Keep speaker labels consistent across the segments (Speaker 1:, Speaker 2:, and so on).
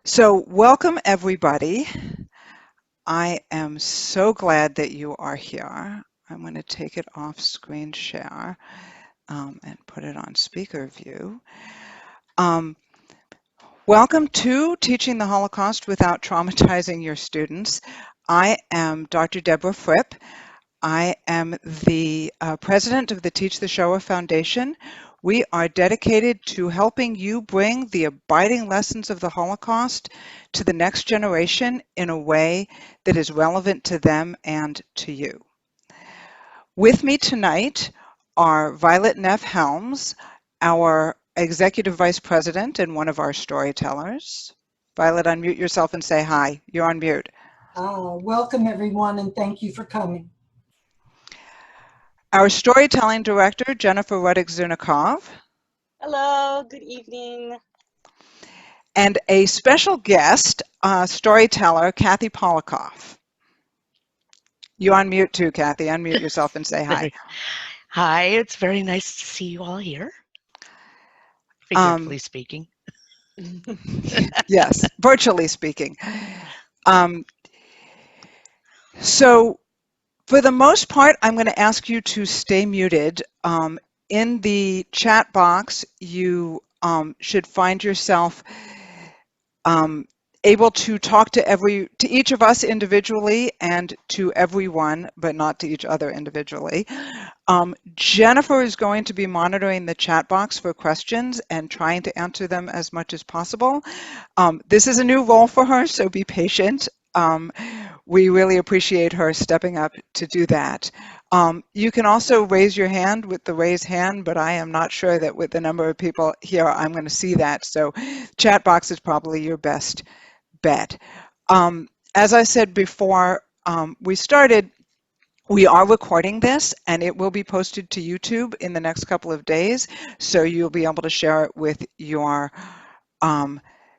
Speaker 1: So welcome everybody. I am so glad that you are here. I'm going to take it off screen share and put it on speaker view. Um, Welcome to Teaching the Holocaust Without Traumatizing Your Students. I am Dr. Deborah Fripp. I am the president of the Teach the Shoah Foundation. We are dedicated to helping you bring the abiding lessons of the Holocaust to the next generation in a way that is relevant to them and to you. With me tonight are Violet Neff Helms, our executive vice president and one of our storytellers. Violet, unmute yourself and say hi. You're on mute.
Speaker 2: Welcome everyone, and thank you for coming.
Speaker 1: Our storytelling director, Jennifer Ruddick-Zunikov.
Speaker 3: Hello, good evening.
Speaker 1: And a special guest, storyteller, Kathy Polikoff. You unmute too, Kathy. Unmute yourself and say hi.
Speaker 4: Hi, it's very nice to see you all here. Figuratively speaking.
Speaker 1: Yes, virtually speaking. So for the most part, I'm going to ask you to stay muted. In the chat box, you should find yourself able to talk to each of us individually and to everyone, but not to each other individually. Jennifer is going to be monitoring the chat box for questions and trying to answer them as much as possible. This is a new role for her, so be patient. We really appreciate her stepping up to do that. You can also raise your hand with the raise hand, but I am not sure that with the number of people here, I'm going to see that. So chat box is probably your best bet. As I said before we started, we are recording this and it will be posted to YouTube in the next couple of days. So you'll be able to share it with your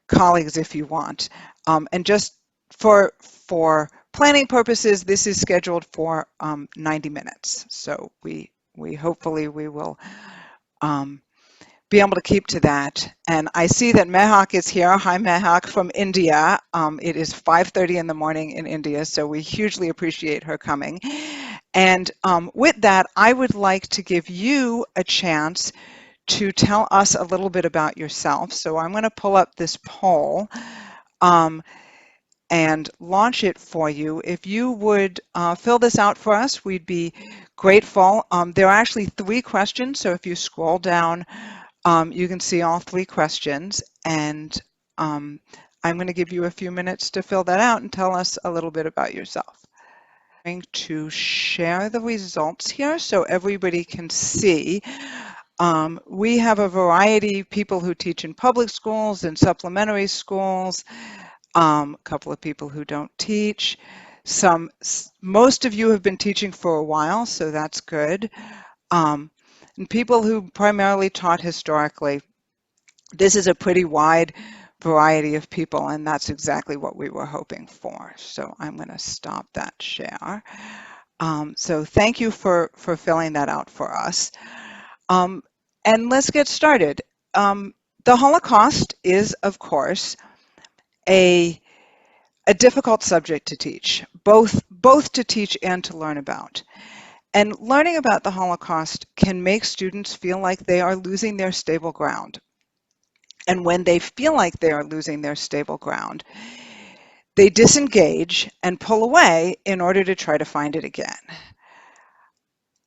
Speaker 1: colleagues if you want. And just for planning purposes, this is scheduled for 90 minutes. So we hopefully we will be able to keep to that. And I see that Mehak is here. Hi, Mehak from India. It is 5:30 in the morning in India, so we hugely appreciate her coming. And with that, I would like to give you a chance to tell us a little bit about yourself. So I'm going to pull up this poll and launch it for you. If you would fill this out for us, we'd be grateful. There are actually 3 questions, so if you scroll down, you can see all 3 questions, and I'm going to give you a few minutes to fill that out and tell us a little bit about yourself. I'm going to share the results here so everybody can see. We have a variety of people who teach in public schools and supplementary schools, a couple of people who don't teach. Most of you have been teaching for a while, so that's good. And people who primarily taught historically. This is a pretty wide variety of people, and that's exactly what we were hoping for. So I'm going to stop that share. So thank you for filling that out for us. And let's get started. The Holocaust is, of course, a difficult subject to teach, both to teach and to learn about. And learning about the Holocaust can make students feel like they are losing their stable ground. And when they feel like they are losing their stable ground, they disengage and pull away in order to try to find it again.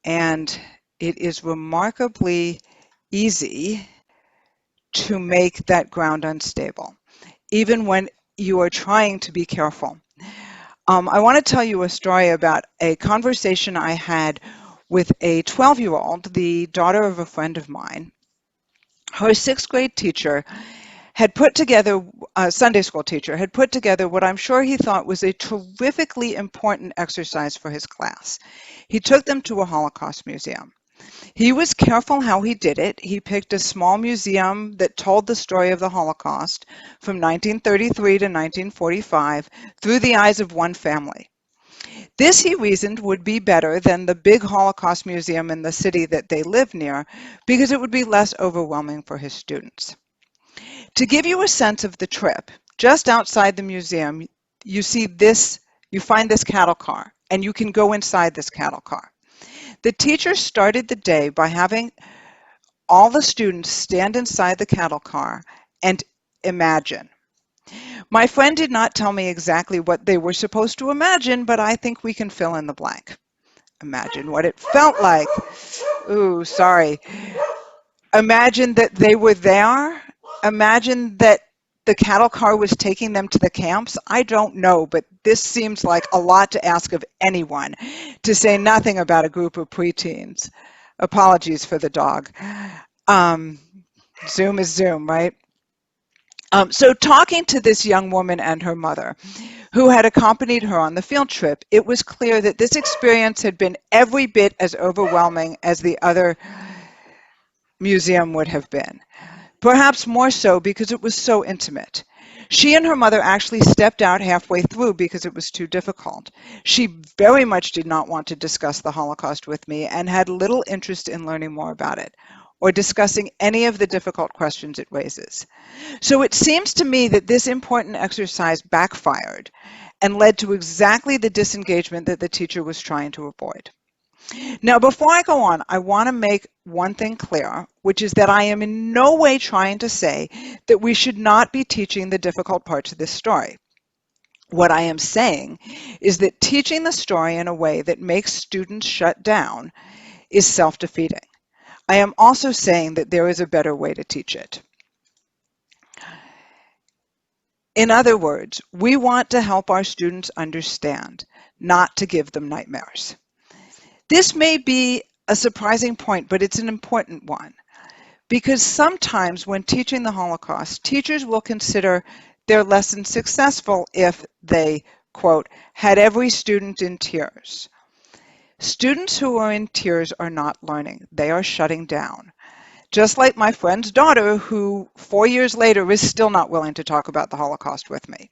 Speaker 1: And it is remarkably easy to make that ground unstable, even when you are trying to be careful. I want to tell you a story about a conversation I had with a 12-year-old, the daughter of a friend of mine. Her 6th grade teacher had put together, a Sunday school teacher, had put together what I'm sure he thought was a terrifically important exercise for his class. He took them to a Holocaust museum. He was careful how he did it. He picked a small museum that told the story of the Holocaust from 1933 to 1945 through the eyes of one family. This, he reasoned, would be better than the big Holocaust museum in the city that they live near because it would be less overwhelming for his students. To give you a sense of the trip, just outside the museum, you see this, you find this cattle car, and you can go inside this cattle car. The teacher started the day by having all the students stand inside the cattle car and imagine. My friend did not tell me exactly what they were supposed to imagine, but I think we can fill in the blank. Imagine what it felt like. Ooh, sorry. Imagine that they were there. Imagine that the cattle car was taking them to the camps. I don't know, but this seems like a lot to ask of anyone, to say nothing about a group of preteens. Apologies for the dog. Zoom is Zoom, right? So talking to this young woman and her mother, who had accompanied her on the field trip, it was clear that this experience had been every bit as overwhelming as the other museum would have been. Perhaps more so because it was so intimate. She and her mother actually stepped out halfway through because it was too difficult. She very much did not want to discuss the Holocaust with me and had little interest in learning more about it or discussing any of the difficult questions it raises. So it seems to me that this important exercise backfired and led to exactly the disengagement that the teacher was trying to avoid. Now, before I go on, I want to make one thing clear, which is that I am in no way trying to say that we should not be teaching the difficult parts of this story. What I am saying is that teaching the story in a way that makes students shut down is self-defeating. I am also saying that there is a better way to teach it. In other words, we want to help our students understand, not to give them nightmares. This may be a surprising point, but it's an important one, because sometimes when teaching the Holocaust, teachers will consider their lesson successful if they, quote, had every student in tears. Students who are in tears are not learning. They are shutting down. Just like my friend's daughter, who 4 years later is still not willing to talk about the Holocaust with me.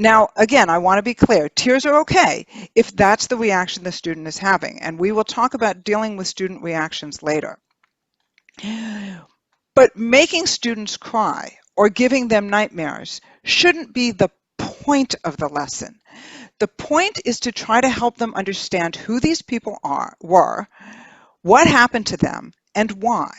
Speaker 1: Now, again, I want to be clear, tears are okay if that's the reaction the student is having, and we will talk about dealing with student reactions later. But making students cry or giving them nightmares shouldn't be the point of the lesson. The point is to try to help them understand who these people were, what happened to them, and why.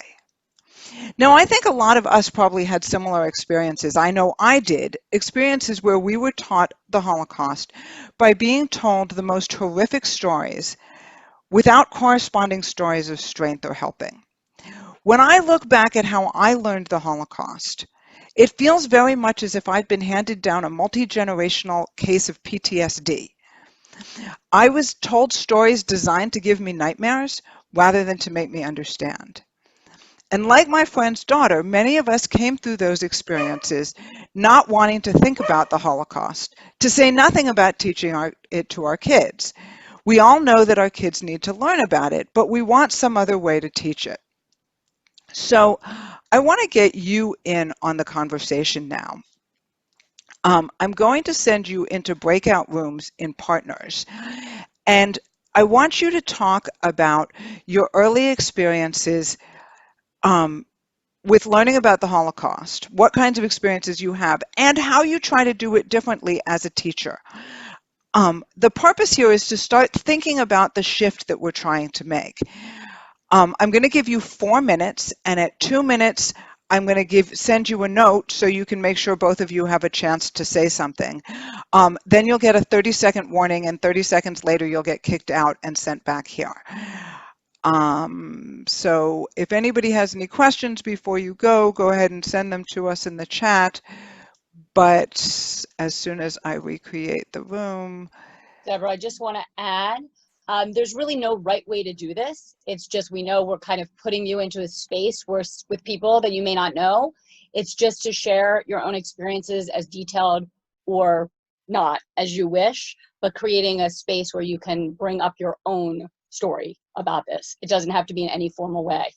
Speaker 1: Now, I think a lot of us probably had similar experiences. I know I did, experiences where we were taught the Holocaust by being told the most horrific stories without corresponding stories of strength or helping. When I look back at how I learned the Holocaust, it feels very much as if I'd been handed down a multi-generational case of PTSD. I was told stories designed to give me nightmares rather than to make me understand. And like my friend's daughter, many of us came through those experiences not wanting to think about the Holocaust, to say nothing about teaching it to our kids. We all know that our kids need to learn about it, but we want some other way to teach it. So I want to get you in on the conversation now. I'm going to send you into breakout rooms in partners, and I want you to talk about your early experiences with learning about the Holocaust, what kinds of experiences you have, and how you try to do it differently as a teacher. The purpose here is to start thinking about the shift that we're trying to make. I'm going to give you 4 minutes, and at 2 minutes, I'm going to send you a note so you can make sure both of you have a chance to say something. Then you'll get a 30-second warning, and 30 seconds later, you'll get kicked out and sent back here. So if anybody has any questions before you go ahead and send them to us in the chat. But as soon as I recreate the room.
Speaker 3: Deborah, I just want to add, there's really no right way to do this. It's just we know we're kind of putting you into a space with people that you may not know. It's just to share your own experiences as detailed or not as you wish, but creating a space where you can bring up your own story about this. It doesn't have to be in any formal way.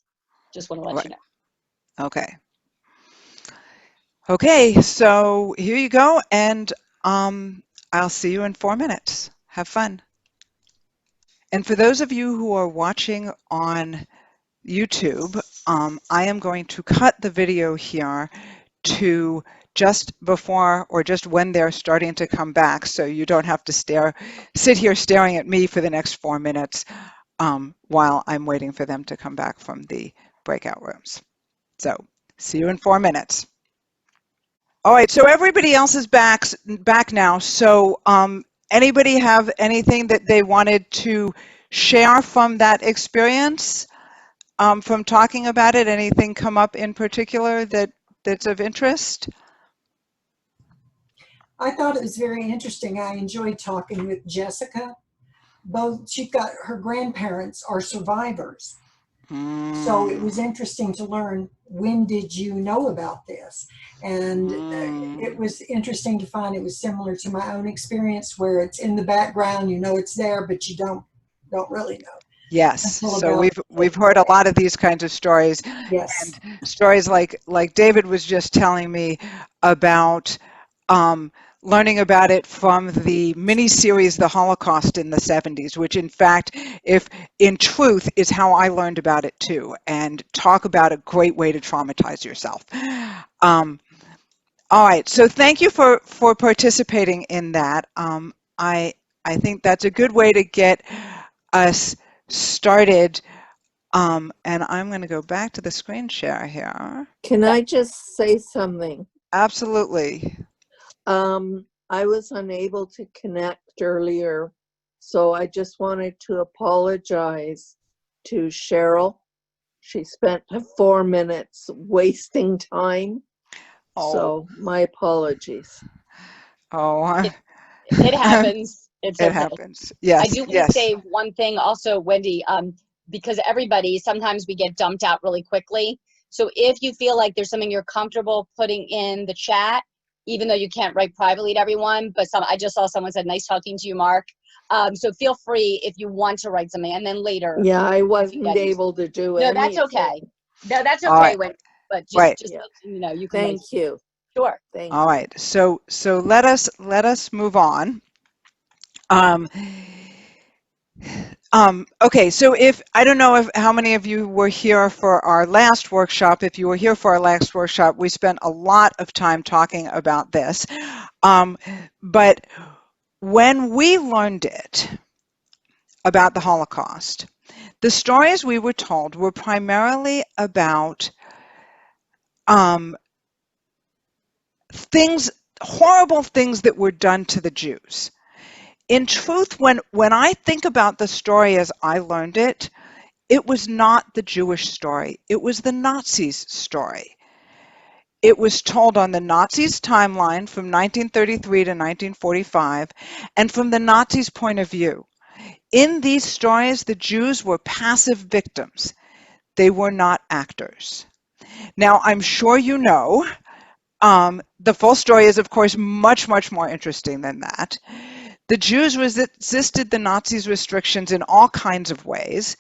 Speaker 3: Just want to let you know.
Speaker 1: Okay. Okay, so here you go, and I'll see you in 4 minutes. Have fun. And for those of you who are watching on YouTube, I am going to cut the video here to just before or just when they're starting to come back, so you don't have to sit here staring at me for the next 4 minutes while I'm waiting for them to come back from the breakout rooms. So see you in 4 minutes. All right, so everybody else is back now. So anybody have anything that they wanted to share from that experience, from talking about it? Anything come up in particular that's of interest?
Speaker 2: I thought it was very interesting. I enjoyed talking with Jessica. She got her grandparents are survivors. So it was interesting to learn, when did you know about this? And it was interesting to find it was similar to my own experience, where it's in the background, you know it's there, but you don't really know.
Speaker 1: Yes,
Speaker 2: Until
Speaker 1: so
Speaker 2: about
Speaker 1: we've heard a lot of these kinds of stories,
Speaker 2: yes.
Speaker 1: and stories like David was just telling me about learning about it from the miniseries The Holocaust in the 70s, which in fact, if in truth, is how I learned about it too. And talk about a great way to traumatize yourself. All right, so thank you for participating in that. I think that's a good way to get us started. And I'm going to go back to the screen share here.
Speaker 5: Can I just say something?
Speaker 1: Absolutely.
Speaker 5: I was unable to connect earlier, so I just wanted to apologize to Cheryl. She spent 4 minutes wasting time, so my apologies.
Speaker 1: Oh,
Speaker 3: It happens. It's
Speaker 1: it
Speaker 3: okay.
Speaker 1: happens.
Speaker 3: I
Speaker 1: Yes,
Speaker 3: do want to
Speaker 1: yes.
Speaker 3: say one thing also, Wendy, because sometimes we get dumped out really quickly. So if you feel like there's something you're comfortable putting in the chat, even though you can't write privately to everyone, but I just saw someone said, nice talking to you, Mark. So feel free if you want to write something, and then later.
Speaker 5: Yeah, I wasn't able to do
Speaker 3: No,
Speaker 5: anything.
Speaker 3: that's okay. No, that's
Speaker 1: All
Speaker 3: okay,
Speaker 1: right.
Speaker 3: Wendy. But
Speaker 1: Right.
Speaker 3: just
Speaker 5: Yeah.
Speaker 3: you know, you can write.
Speaker 5: Thank you.
Speaker 3: Sure.
Speaker 5: Thank
Speaker 1: All
Speaker 5: you.
Speaker 1: right. So let us move on. Okay, so I don't know how many of you were here for our last workshop. If you were here for our last workshop, we spent a lot of time talking about this. But when we learned it about the Holocaust, the stories we were told were primarily about horrible things that were done to the Jews. In truth, when I think about the story as I learned it, it was not the Jewish story. It was the Nazis' story. It was told on the Nazis' timeline from 1933 to 1945, and from the Nazis' point of view. In these stories, the Jews were passive victims. They were not actors. Now, I'm sure you know, the full story is, of course, much, much more interesting than that. The Jews resisted the Nazis' restrictions in all kinds of ways.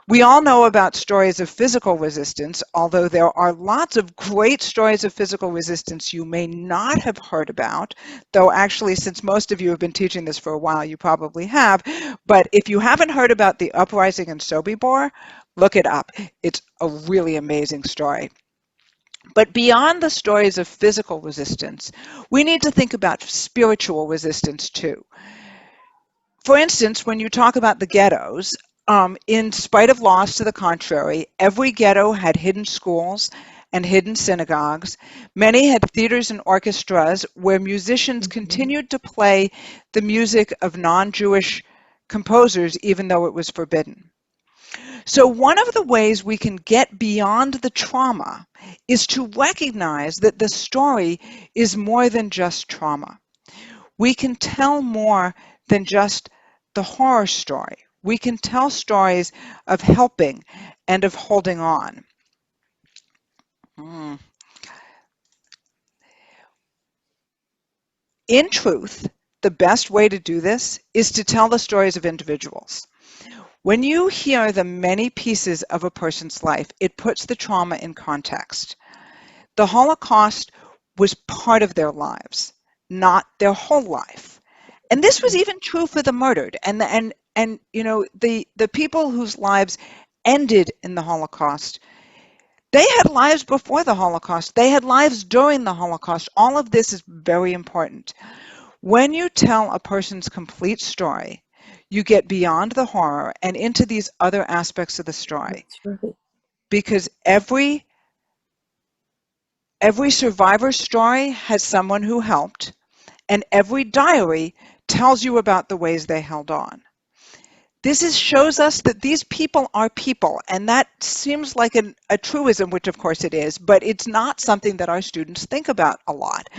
Speaker 1: We all know about stories of physical resistance, although there are lots of great stories of physical resistance you may not have heard about, though actually, since most of you have been teaching this for a while, you probably have. But if you haven't heard about the uprising in Sobibor, look it up. It's a really amazing story. But beyond the stories of physical resistance, we need to think about spiritual resistance too. For instance, when you talk about the ghettos, in spite of laws to the contrary, every ghetto had hidden schools and hidden synagogues. Many had theaters and orchestras where musicians continued to play the music of non-Jewish composers, even though it was forbidden. So one of the ways we can get beyond the trauma is to recognize that the story is more than just trauma. We can tell more than just the horror story. We can tell stories of helping and of holding on. In truth, the best way to do this is to tell the stories of individuals. When you hear the many pieces of a person's life, it puts the trauma in context. The Holocaust was part of their lives, not their whole life. And this was even true for the murdered and you know the people whose lives ended in the Holocaust. They had lives before the Holocaust. They had lives during the Holocaust. All of this is very important. When you tell a person's complete story, you get beyond the horror and into these other aspects of the story.
Speaker 5: That's right.
Speaker 1: Because every survivor's story has someone who helped, and every diary tells you about the ways they held on. This shows us that these people are people, and that seems like a truism, which of course it is, but it's not something that our students think about a lot.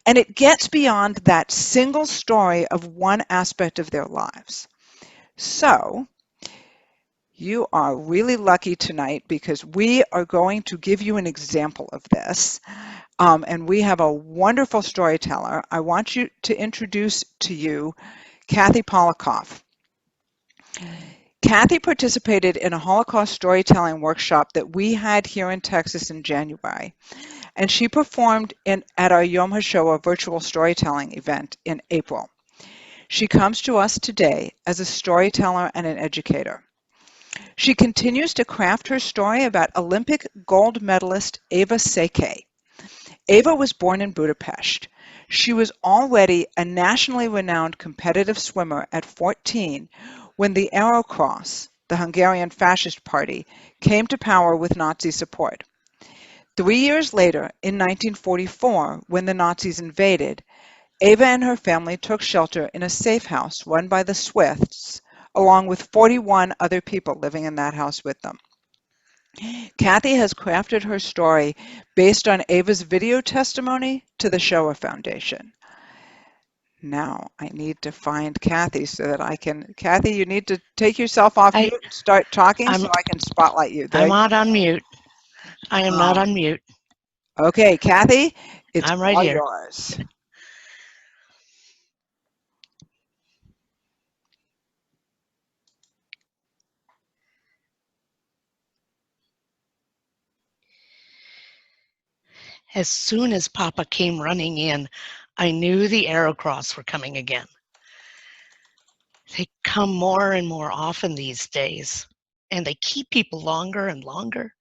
Speaker 1: And it gets beyond that single story of one aspect of their lives. So, you are really lucky tonight because we are going to give you an example of this. And we have a wonderful storyteller. I want you to introduce to you Kathy Polikoff. Kathy participated in a Holocaust storytelling workshop that we had here in Texas in January, and she performed at our Yom HaShoah virtual storytelling event in April. She comes to us today as a storyteller and an educator. She continues to craft her story about Olympic gold medalist Eva Seke. Eva was born in Budapest. She was already a nationally renowned competitive swimmer at 14 when the Aerocross, the Hungarian fascist party, came to power with Nazi support. 3 years later, in 1944, when the Nazis invaded, Eva and her family took shelter in a safe house run by the Swifts, along with 41 other people living in that house with them. Kathy has crafted her story based on Ava's video testimony to the Shoah Foundation. Now I need to find Kathy so that I can. Kathy, you need to take yourself off mute and start talking so
Speaker 4: I'm
Speaker 1: I can spotlight you. There
Speaker 4: I'm
Speaker 1: you
Speaker 4: not on mute. I am not
Speaker 1: are.
Speaker 4: on mute.
Speaker 1: Okay, Kathy, it's
Speaker 4: I'm right
Speaker 1: all
Speaker 4: here.
Speaker 1: yours.
Speaker 4: As soon as Papa came running in, I knew the Aerocross were coming again. They come more and more often these days, and they keep people longer and longer.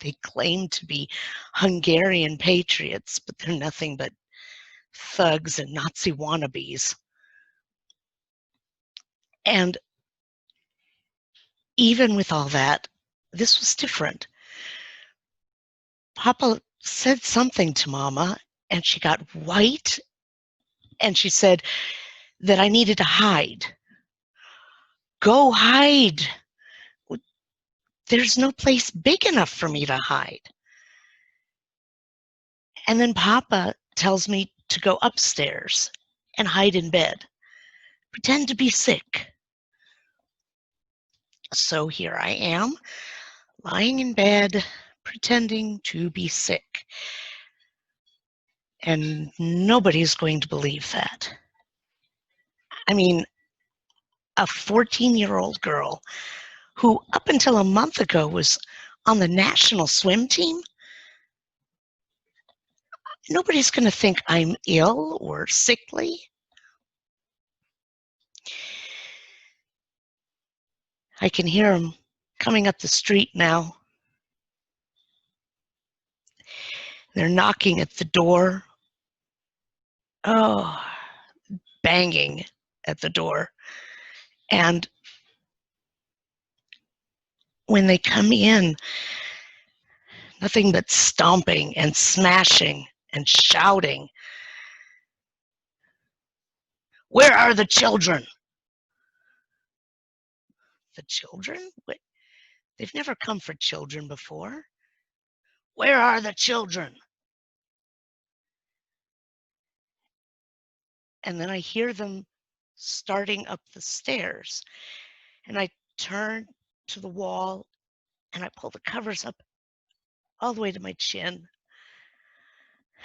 Speaker 4: They claim to be Hungarian patriots, but they're nothing but thugs and Nazi wannabes. And even with all that, this was different. Papa said something to Mama, and she got white, and she said that I needed to hide. Go hide. There's no place big enough for me to hide. And then Papa tells me to go upstairs and hide in bed, pretend to be sick. So here I am, lying in bed, pretending to be sick. And nobody's going to believe that. I mean, a 14-year-old girl who up until a month ago was on the national swim team, nobody's going to think I'm ill or sickly. I can hear them coming up the street now. They're knocking at the door. Oh, banging at the door. And when they come in, nothing but stomping and smashing and shouting. Where are the children? The children? They've never come for children before. Where are the children? And then I hear them starting up the stairs. And I turn to the wall and I pull the covers up all the way to my chin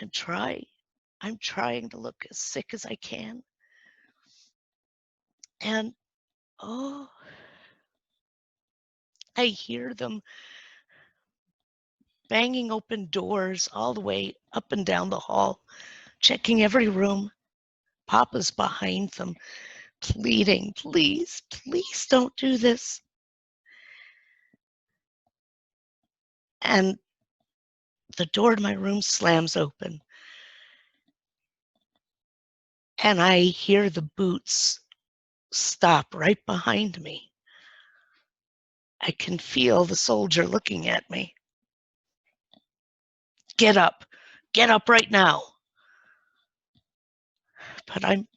Speaker 4: and I'm trying to look as sick as I can. And oh, I hear them banging open doors all the way up and down the hall, checking every room. Papa's behind them, pleading, please, please don't do this. And the door to my room slams open. And I hear the boots stop right behind me. I can feel the soldier looking at me. Get up right now. But I'm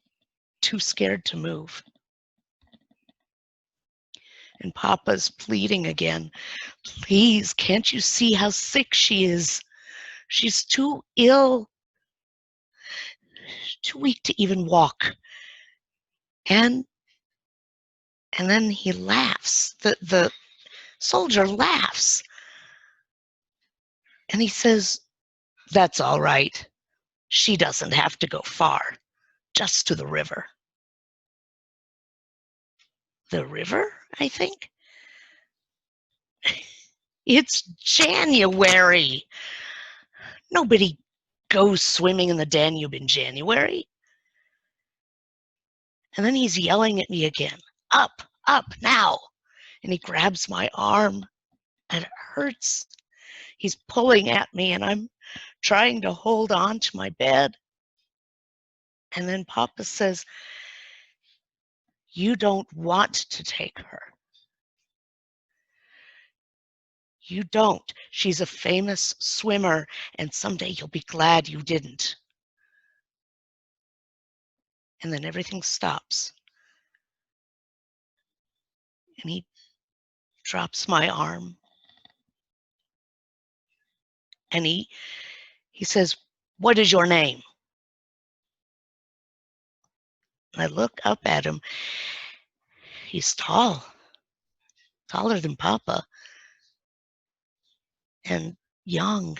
Speaker 4: too scared to move. And Papa's pleading again. Please, can't you see how sick she is? She's too ill, too weak to even walk. And then he laughs. The soldier laughs. And he says, that's all right. She doesn't have to go far, just to the river. The river, I think? It's January. Nobody goes swimming in the Danube in January. And then he's yelling at me again, up now. And he grabs my arm and it hurts. He's pulling at me and I'm trying to hold on to my bed. And then Papa says, you don't want to take her. You don't. She's a famous swimmer, and someday you'll be glad you didn't. And then everything stops. And he drops my arm. And he says, what is your name? And I look up at him. He's tall, taller than Papa, and young,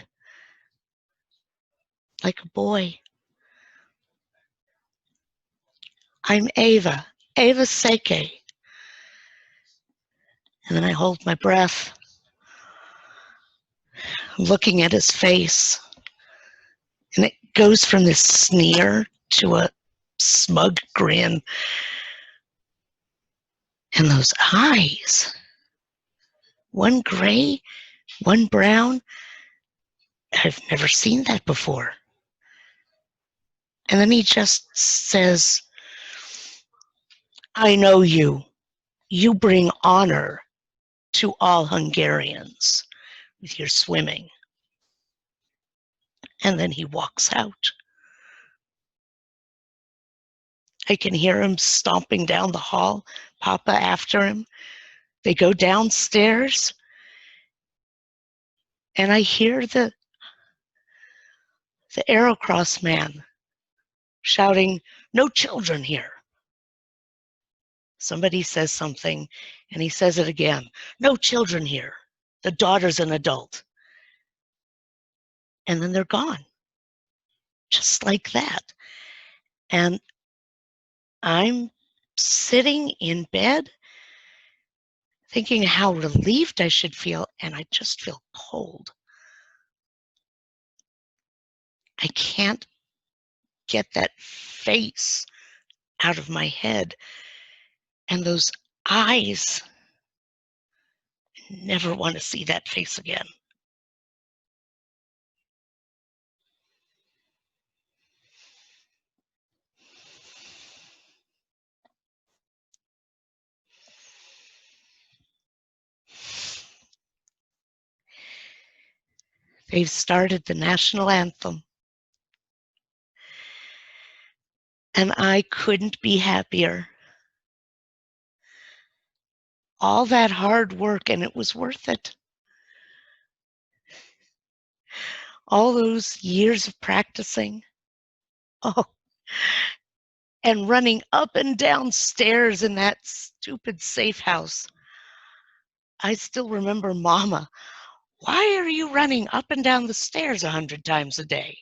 Speaker 4: like a boy. I'm Ava Seke. And then I hold my breath, looking at his face. And it goes from this sneer to a smug grin. And those eyes, one gray, one brown. I've never seen that before. And then he just says, I know you. You bring honor to all Hungarians with your swimming. And then he walks out. I can hear him stomping down the hall, Papa after him. They go downstairs, and I hear the Aerocross man shouting, no children here. Somebody says something, and he says it again, no children here. The daughter's an adult. And then they're gone, just like that. And I'm sitting in bed thinking how relieved I should feel, and I just feel cold. I can't get that face out of my head. And those eyes, never want to see that face again. They've started the national anthem. And I couldn't be happier. All that hard work, and it was worth it. All those years of practicing. Oh, and running up and down stairs in that stupid safe house. I still remember Mama. Why are you running up and down the stairs 100 times a day?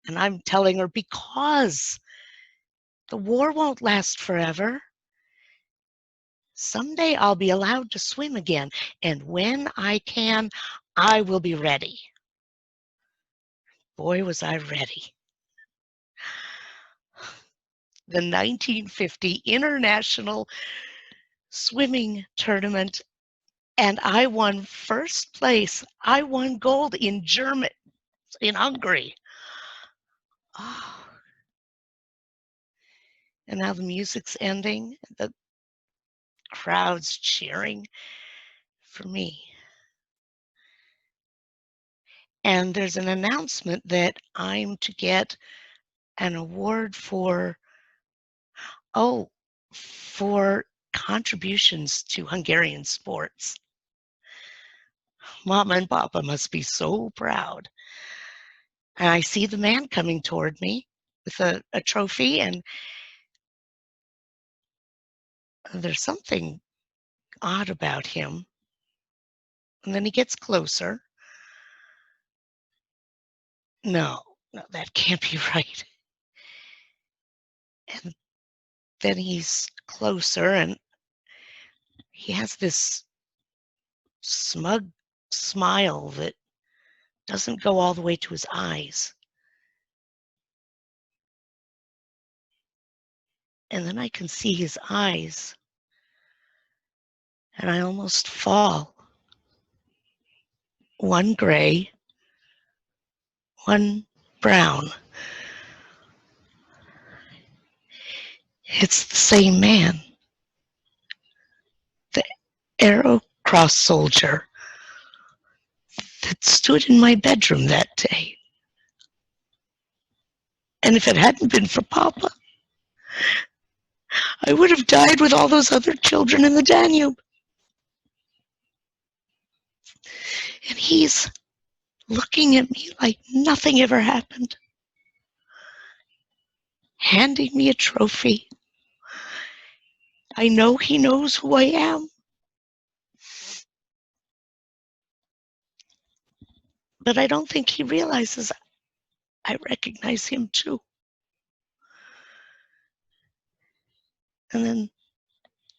Speaker 4: And I'm telling her, because the war won't last forever. Someday I'll be allowed to swim again. And when I can, I will be ready. Boy, was I ready. The 1950 International Swimming Tournament And I won first place. I won gold in Germany, in Hungary. Oh. And now the music's ending, the crowd's cheering for me. And there's an announcement that I'm to get an award for contributions to Hungarian sports. Mama and Papa must be so proud. And I see the man coming toward me with a trophy, and there's something odd about him. And then he gets closer. No, that can't be right. And then he's closer, and he has this smug smile that doesn't go all the way to his eyes. And then I can see his eyes, and I almost fall. One gray, one brown. It's the same man, the Arrow Cross soldier that stood in my bedroom that day. And if it hadn't been for Papa, I would have died with all those other children in the Danube. And he's looking at me like nothing ever happened, handing me a trophy. I know he knows who I am. But I don't think he realizes I recognize him too. And then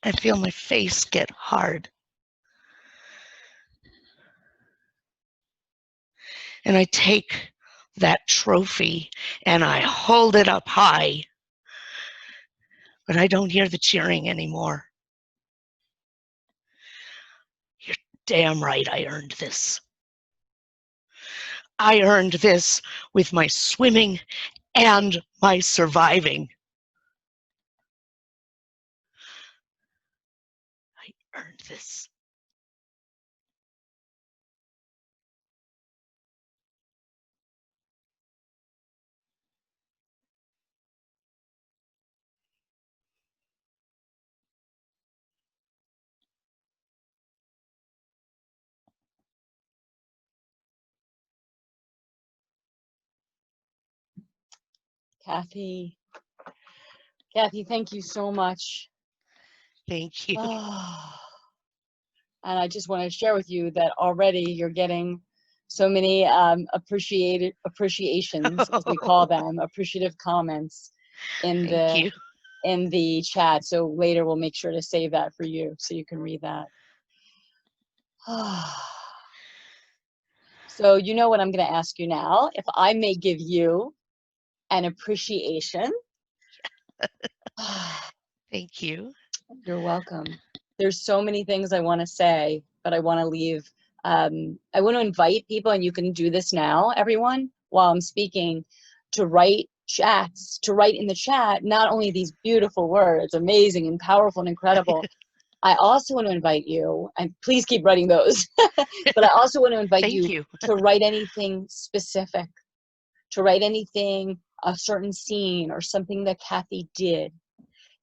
Speaker 4: I feel my face get hard. And I take that trophy and I hold it up high. But I don't hear the cheering anymore. You're damn right I earned this. I earned this with my swimming and my surviving. I earned this.
Speaker 3: Kathy, thank you so much.
Speaker 4: Thank you.
Speaker 3: Oh, and I just want to share with you that already you're getting so many appreciations, as we call them, appreciative comments in
Speaker 4: Thank you.
Speaker 3: the chat. So later we'll make sure to save that for you so you can read that. So you know what I'm going to ask you now, if I may give you an appreciation.
Speaker 4: Thank you.
Speaker 3: You're welcome. There's so many things I want to say, but I want to leave. I want to invite people, and you can do this now, everyone, while I'm speaking, to write chats, to write in the chat, not only these beautiful words, amazing and powerful and incredible. I also want to invite you, and please keep writing those, but I also want to invite you to write anything specific, to write anything, a certain scene or something that Kathy did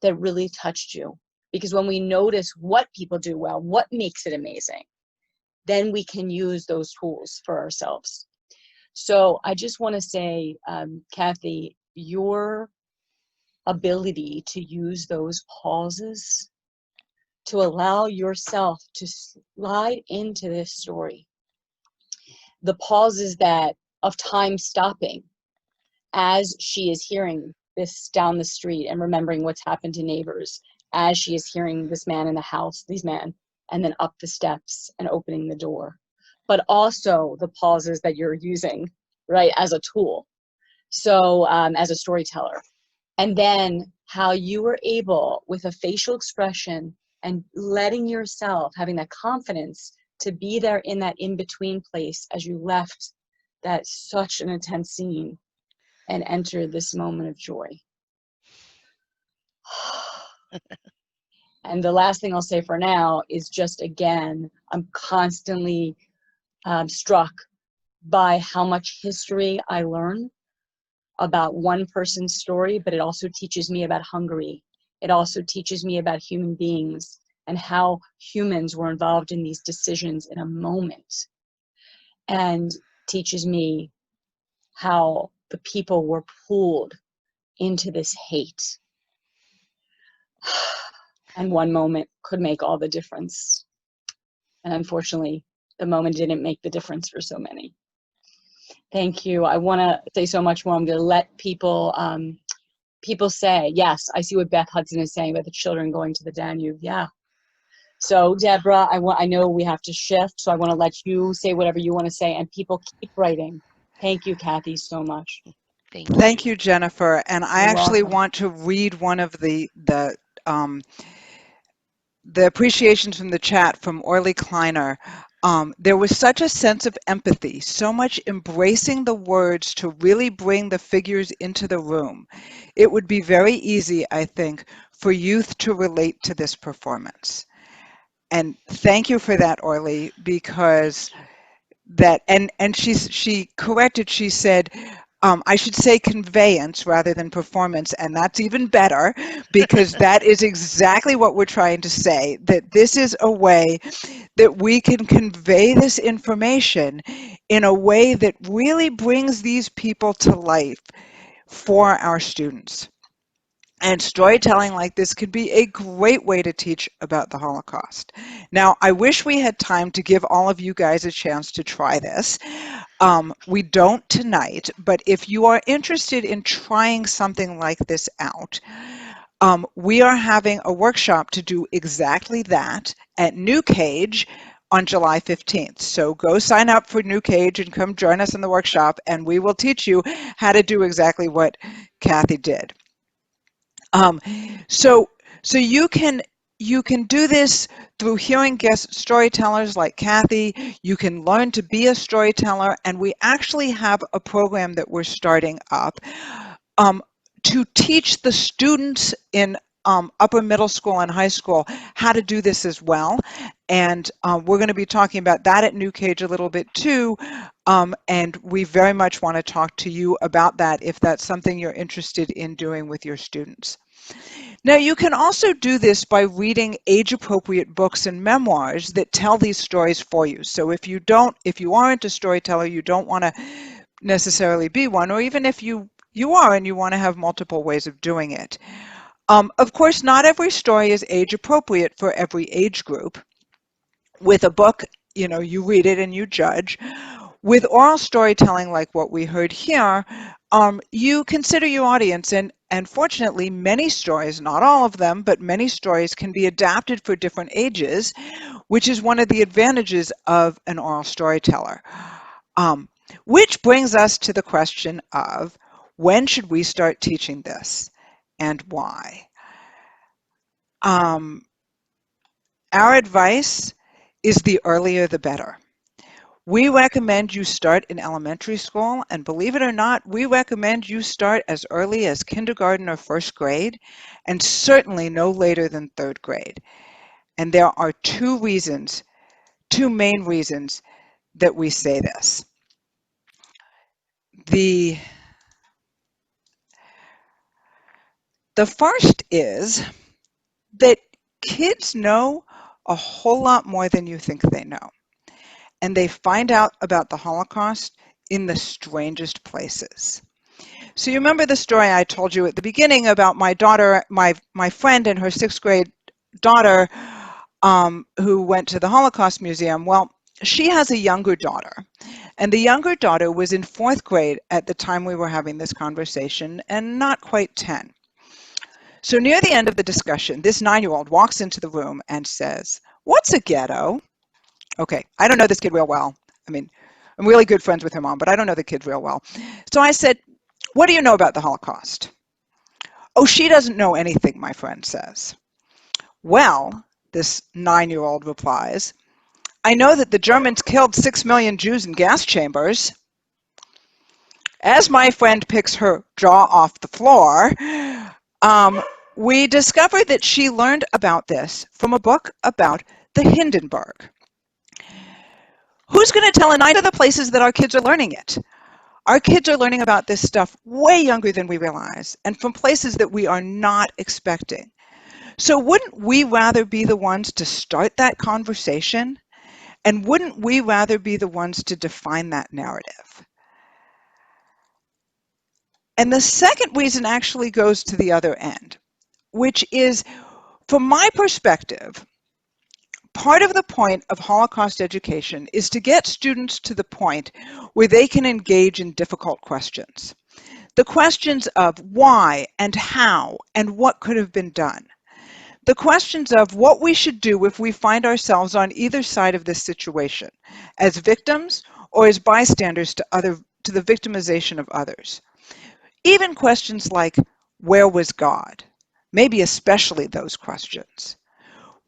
Speaker 3: that really touched you. Because when we notice what people do well, what makes it amazing, then we can use those tools for ourselves. So I just want to say, Kathy, your ability to use those pauses to allow yourself to slide into this story, the pauses that of time stopping as she is hearing this down the street and remembering what's happened to neighbors, as she is hearing this man in the house, these men, and then up the steps and opening the door. But also the pauses that you're using, right, as a tool. So as a storyteller. And then how you were able, with a facial expression, and letting yourself, having that confidence to be there in that in-between place as you left that such an intense scene and entered this moment of joy. And the last thing I'll say for now is just, again, I'm constantly struck by how much history I learn about one person's story, but it also teaches me about Hungary. It also teaches me about human beings and how humans were involved in these decisions in a moment, and teaches me how the people were pulled into this hate. And one moment could make all the difference. And unfortunately, the moment didn't make the difference for so many. Thank you. I want to say so much more. I'm going to let people say, yes, I see what Beth Hudson is saying about the children going to the Danube. Yeah. So Deborah, I know we have to shift, so I want to let you say whatever you want to say, and people keep writing. Thank you, Kathy, so much.
Speaker 1: Thank you, Jennifer. And I
Speaker 3: You're
Speaker 1: actually
Speaker 3: welcome.
Speaker 1: want to read one of the appreciations from the chat from Orly Kleiner. There was such a sense of empathy, so much embracing the words to really bring the figures into the room. It would be very easy, I think, for youth to relate to this performance. And thank you for that, Orly, because that, and she corrected, she said, I should say conveyance rather than performance, and that's even better, because that is exactly what we're trying to say, that this is a way that we can convey this information in a way that really brings these people to life for our students. And storytelling like this could be a great way to teach about the Holocaust. Now, I wish we had time to give all of you guys a chance to try this. We don't tonight, but if you are interested in trying something like this out, we are having a workshop to do exactly that at New Cage on July 15th. So go sign up for New Cage and come join us in the workshop, and we will teach you how to do exactly what Kathy did. So you can do this through hearing guest storytellers like Kathy. You can learn to be a storyteller, and we actually have a program that we're starting up to teach the students in upper middle school and high school how to do this as well. And we're going to be talking about that at New Cage a little bit too. And we very much want to talk to you about that if that's something you're interested in doing with your students. Now, you can also do this by reading age-appropriate books and memoirs that tell these stories for you. So if you aren't a storyteller, you don't want to necessarily be one, or even if you are and you want to have multiple ways of doing it. Of course, not every story is age-appropriate for every age group. With a book, you read it and you judge. With oral storytelling like what we heard here, you consider your audience, and fortunately, many stories, not all of them, but many stories can be adapted for different ages, which is one of the advantages of an oral storyteller. Which brings us to the question of, when should we start teaching this and why? Our advice is the earlier the better. We recommend you start in elementary school, and believe it or not, we recommend you start as early as kindergarten or first grade, and certainly no later than third grade. And there are two main reasons that we say this. The first is that kids know a whole lot more than you think they know, and they find out about the Holocaust in the strangest places. So you remember the story I told you at the beginning about my daughter, my friend and her 6th grade daughter who went to the Holocaust Museum? Well, she has a younger daughter, and the younger daughter was in 4th grade at the time we were having this conversation, and not quite 10. So near the end of the discussion, this 9-year-old walks into the room and says, "What's a ghetto?" Okay, I don't know this kid real well. I mean, I'm really good friends with her mom, but I don't know the kid real well. So I said, "What do you know about the Holocaust?" "Oh, she doesn't know anything," my friend says. Well, this 9-year-old replies. I know that the Germans killed 6 million Jews in gas chambers. As my friend picks her jaw off the floor, we discover that she learned about this from a book about the Hindenburg. Who's going to tell a 9 of the places that our kids are learning it? Our kids are learning about this stuff way younger than we realize, and from places that we are not expecting. So wouldn't we rather be the ones to start that conversation? And wouldn't we rather be the ones to define that narrative? And the second reason actually goes to the other end, which is, from my perspective, part of the point of Holocaust education is to get students to the point where they can engage in difficult questions. The questions of why and how and what could have been done. The questions of what we should do if we find ourselves on either side of this situation, as victims or as bystanders to the victimization of others. Even questions like, where was God? Maybe especially those questions.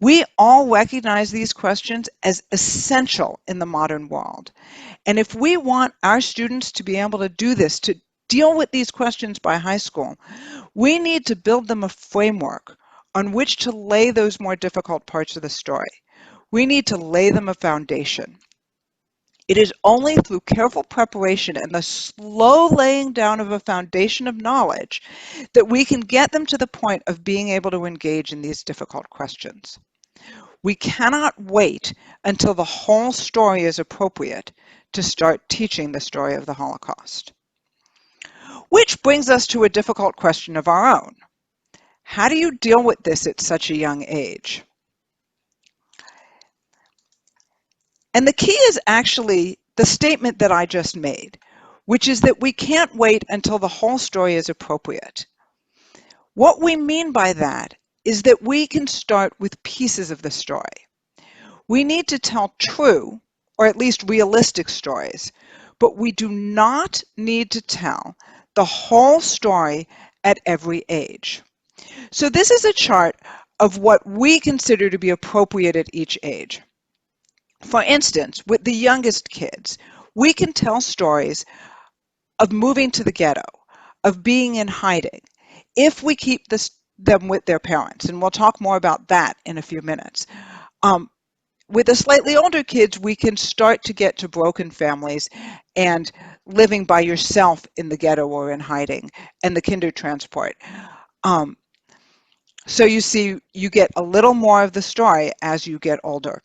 Speaker 1: We all recognize these questions as essential in the modern world. And if we want our students to be able to do this, to deal with these questions by high school, we need to build them a framework on which to lay those more difficult parts of the story. We need to lay them a foundation. It is only through careful preparation and the slow laying down of a foundation of knowledge that we can get them to the point of being able to engage in these difficult questions. We cannot wait until the whole story is appropriate to start teaching the story of the Holocaust. Which brings us to a difficult question of our own. How do you deal with this at such a young age? And the key is actually the statement that I just made, which is that we can't wait until the whole story is appropriate. What we mean by that is that we can start with pieces of the story. We need to tell true, or at least realistic stories, but we do not need to tell the whole story at every age. So this is a chart of what we consider to be appropriate at each age. For instance, with the youngest kids, we can tell stories of moving to the ghetto, of being in hiding, if we keep them with their parents. And we'll talk more about that in a few minutes. With the slightly older kids, we can start to get to broken families and living by yourself in the ghetto or in hiding, and the Kindertransport. So you see, you get a little more of the story as you get older.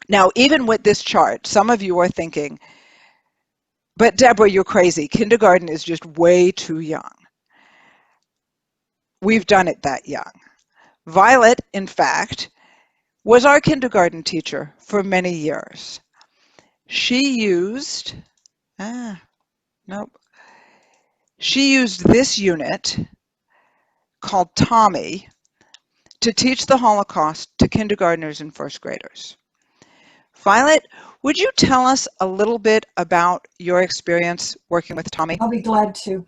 Speaker 1: Now, even with this chart, some of you are thinking, but Deborah, you're crazy. Kindergarten is just way too young. We've done it that young. Violet, in fact, was our kindergarten teacher for many years. She used, She used this unit called Tommy to teach the Holocaust to kindergartners and first graders. Violet, would you tell us a little bit about your experience working with Tommy?
Speaker 2: I'll be glad to.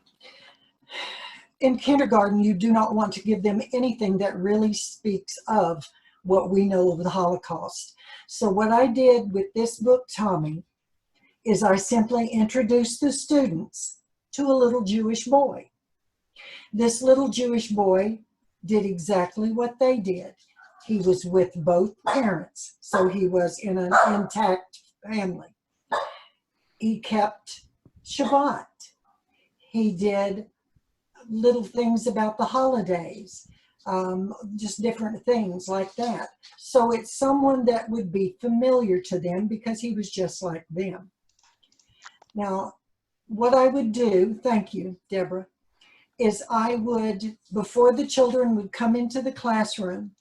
Speaker 2: In kindergarten, you do not want to give them anything that really speaks of what we know of the Holocaust. So what I did with this book, Tommy, is I simply introduced the students to a little Jewish boy. This little Jewish boy did exactly what they did. He was with both parents, so he was in an intact family. He kept Shabbat. He did little things about the holidays, just different things like that. So it's someone that would be familiar to them because he was just like them. Now, what I would do, thank you, Deborah, is I would, before the children would come into the classroom,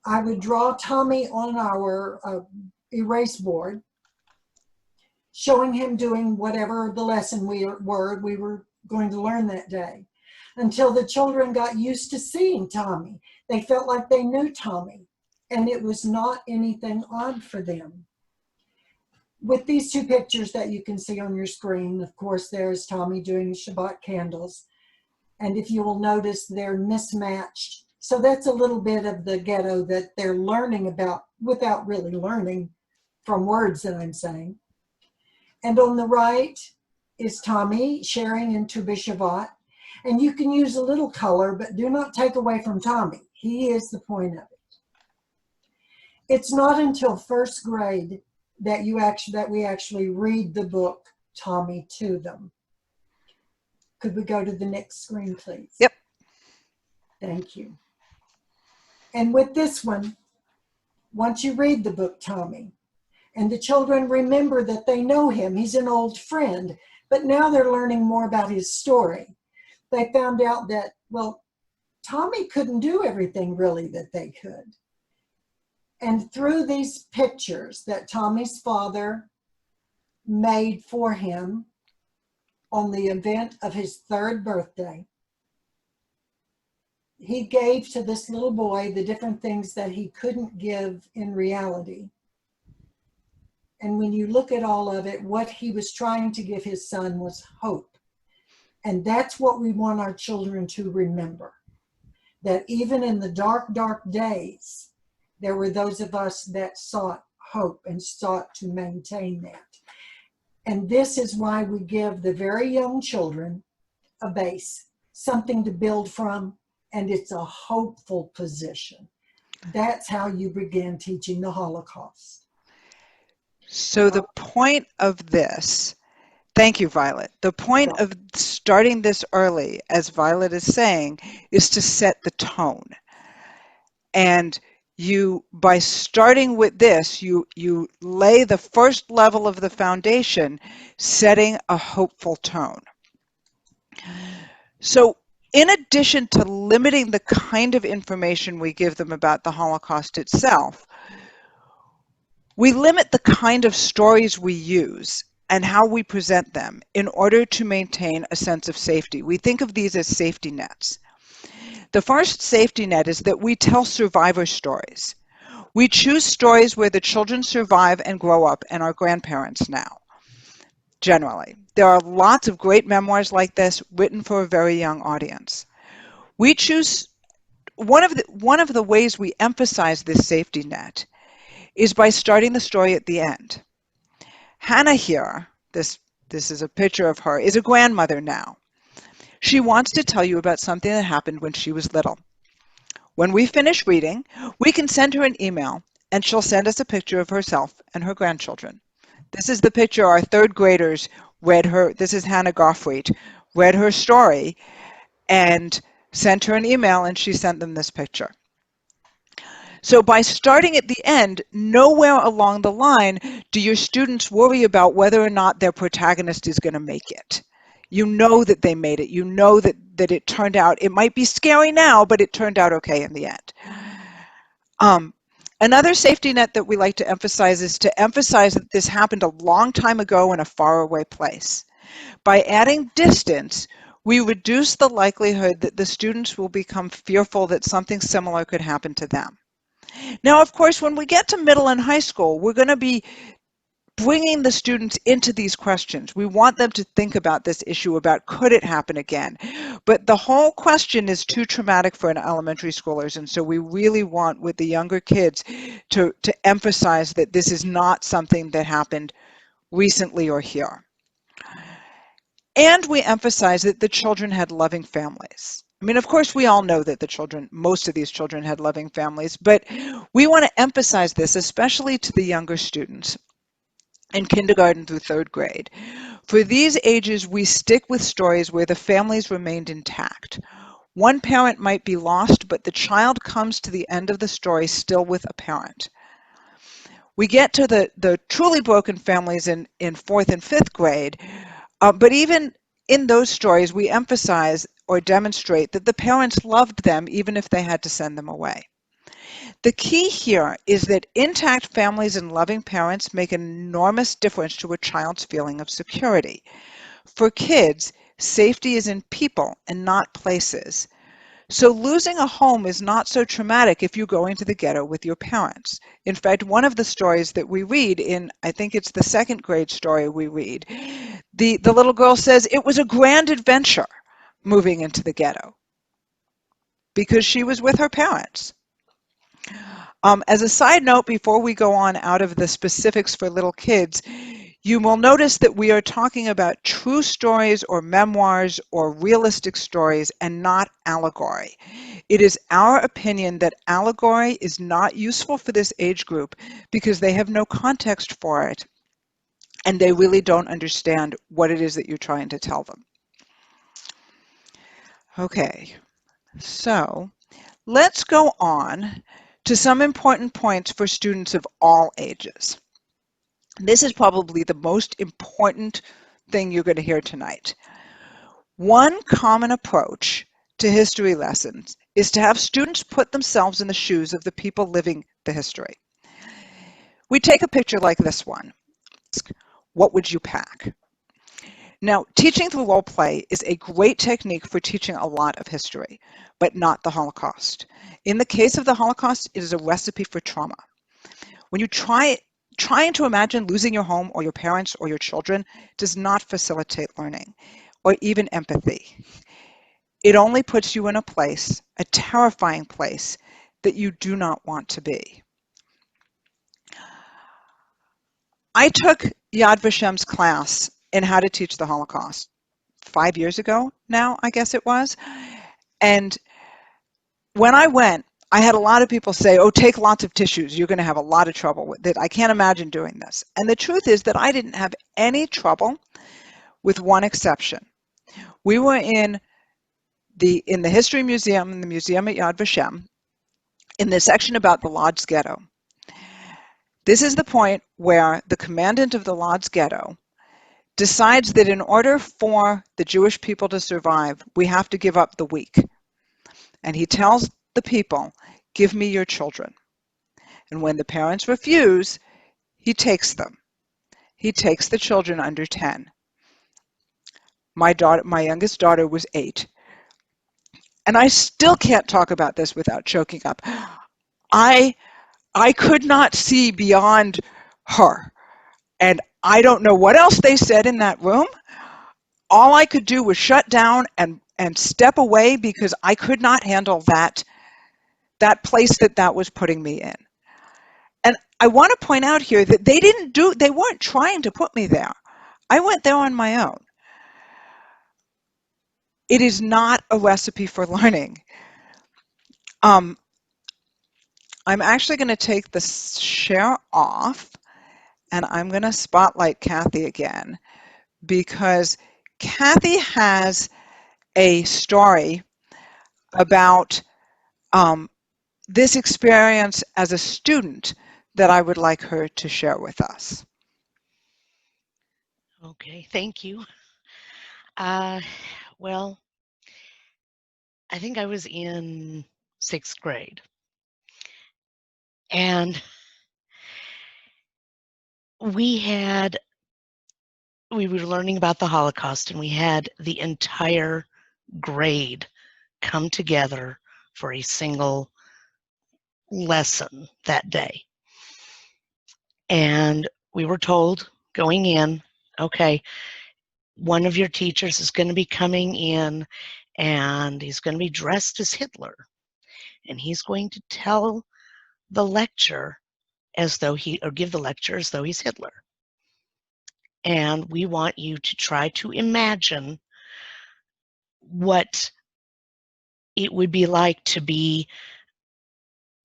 Speaker 2: I would draw Tommy on our erase board, showing him doing whatever the lesson we were going to learn that day, until the children got used to seeing Tommy. They felt like they knew Tommy, and it was not anything odd for them. With these two pictures that you can see on your screen, of course, there's Tommy doing Shabbat candles. And if you will notice, they're mismatched So that's a little bit of the ghetto that they're learning about without really learning from words that I'm saying. And on the right is Tommy sharing in Tu B'Shavat. And you can use a little color, but do not take away from Tommy. He is the point of it. It's not until first grade that we actually read the book Tommy to them. Could we go to the next screen, please?
Speaker 1: Yep.
Speaker 2: Thank you. And with this one, once you read the book Tommy, and the children remember that they know him, he's an old friend, but now they're learning more about his story. They found out that, well, Tommy couldn't do everything really that they could. And through these pictures that Tommy's father made for him on the event of his 3rd birthday, he gave to this little boy the different things that he couldn't give in reality. And when you look at all of it, what he was trying to give his son was hope. And that's what we want our children to remember. That even in the dark, dark days, there were those of us that sought hope and sought to maintain that. And this is why we give the very young children a base, something to build from, and it's a hopeful position. That's how you begin teaching the Holocaust.
Speaker 1: So the point of this, thank you, Violet. The point of starting this early, as Violet is saying, is to set the tone. And by starting with this, you lay the first level of the foundation, setting a hopeful tone. So in addition to limiting the kind of information we give them about the Holocaust itself, we limit the kind of stories we use and how we present them in order to maintain a sense of safety. We think of these as safety nets. The first safety net is that we tell survivor stories. We choose stories where the children survive and grow up and are grandparents now, generally. There are lots of great memoirs like this written for a very young audience. We choose, one of the ways we emphasize this safety net is by starting the story at the end. Hannah here, this is a picture of her, is a grandmother now. She wants to tell you about something that happened when she was little. When we finish reading, we can send her an email and she'll send us a picture of herself and her grandchildren. This is the picture our 3rd graders read her, this is Hannah Goffreet, read her story and sent her an email and she sent them this picture. So by starting at the end, nowhere along the line do your students worry about whether or not their protagonist is going to make it. You know that they made it. You know that it turned out, it might be scary now, but it turned out okay in the end. Another safety net that we like to emphasize is to emphasize that this happened a long time ago in a faraway place. By adding distance, we reduce the likelihood that the students will become fearful that something similar could happen to them. Now, of course, when we get to middle and high school, we're going to be bringing the students into these questions. We want them to think about this issue about could it happen again? But the whole question is too traumatic for an elementary schoolers, and so we really want with the younger kids to emphasize that this is not something that happened recently or here. And we emphasize that the children had loving families. I mean, of course, we all know that most of these children had loving families, but we want to emphasize this, especially to the younger students in kindergarten through 3rd grade. For these ages, we stick with stories where the families remained intact. One parent might be lost, but the child comes to the end of the story still with a parent. We get to the truly broken families in 4th and 5th grade, but even in those stories, we emphasize or demonstrate that the parents loved them even if they had to send them away. The key here is that intact families and loving parents make an enormous difference to a child's feeling of security. For kids, safety is in people and not places. So losing a home is not so traumatic if you go into the ghetto with your parents. In fact, one of the stories that we read in, I think it's the 2nd grade story we read, the little girl says it was a grand adventure moving into the ghetto. because she was with her parents. As a side note, before we go on out of the specifics for little kids, you will notice that we are talking about true stories or memoirs or realistic stories and not allegory. It is our opinion that allegory is not useful for this age group because they have no context for it and they really don't understand what it is that you're trying to tell them. Okay, so let's go on to some important points for students of all ages. This is probably the most important thing you're going to hear tonight. One common approach to history lessons is to have students put themselves in the shoes of the people living the history. We take a picture like this one. What would you pack? Now, teaching through role play is a great technique for teaching a lot of history, but not the Holocaust. In the case of the Holocaust, it is a recipe for trauma. When you trying to imagine losing your home or your parents or your children does not facilitate learning or even empathy. It only puts you in a place, a terrifying place, that you do not want to be. I took Yad Vashem's class in how to teach the Holocaust 5 years ago now, I guess it was. And when I went, I had a lot of people say, oh, take lots of tissues. You're going to have a lot of trouble with it. I can't imagine doing this. And the truth is that I didn't have any trouble with one exception. We were in the History Museum, in the museum at Yad Vashem, in the section about the Lodz Ghetto. This is the point where the commandant of the Lodz Ghetto decides that in order for the Jewish people to survive, we have to give up the weak. And he tells the people, give me your children. And when the parents refuse, he takes them. He takes the children under 10. My youngest daughter was 8. And I still can't talk about this without choking up. I could not see beyond her. And I don't know what else they said in that room. All I could do was shut down and step away because I could not handle that place that was putting me in. And I want to point out here that they weren't trying to put me there. I went there on my own. It is not a recipe for learning. I'm actually going to take the share off and I'm going to spotlight Kathy again because Kathy has a story about this experience as a student that I would like her to share with us.
Speaker 4: Okay, thank you. Well, I think I was in 6th grade. And we were learning about the Holocaust, and we had the entire grade come together for a single lesson that day. And we were told going in, okay, one of your teachers is going to be coming in and he's going to be dressed as Hitler. And he's going to tell the lecture give the lecture as though he's Hitler. And we want you to try to imagine what it would be like to be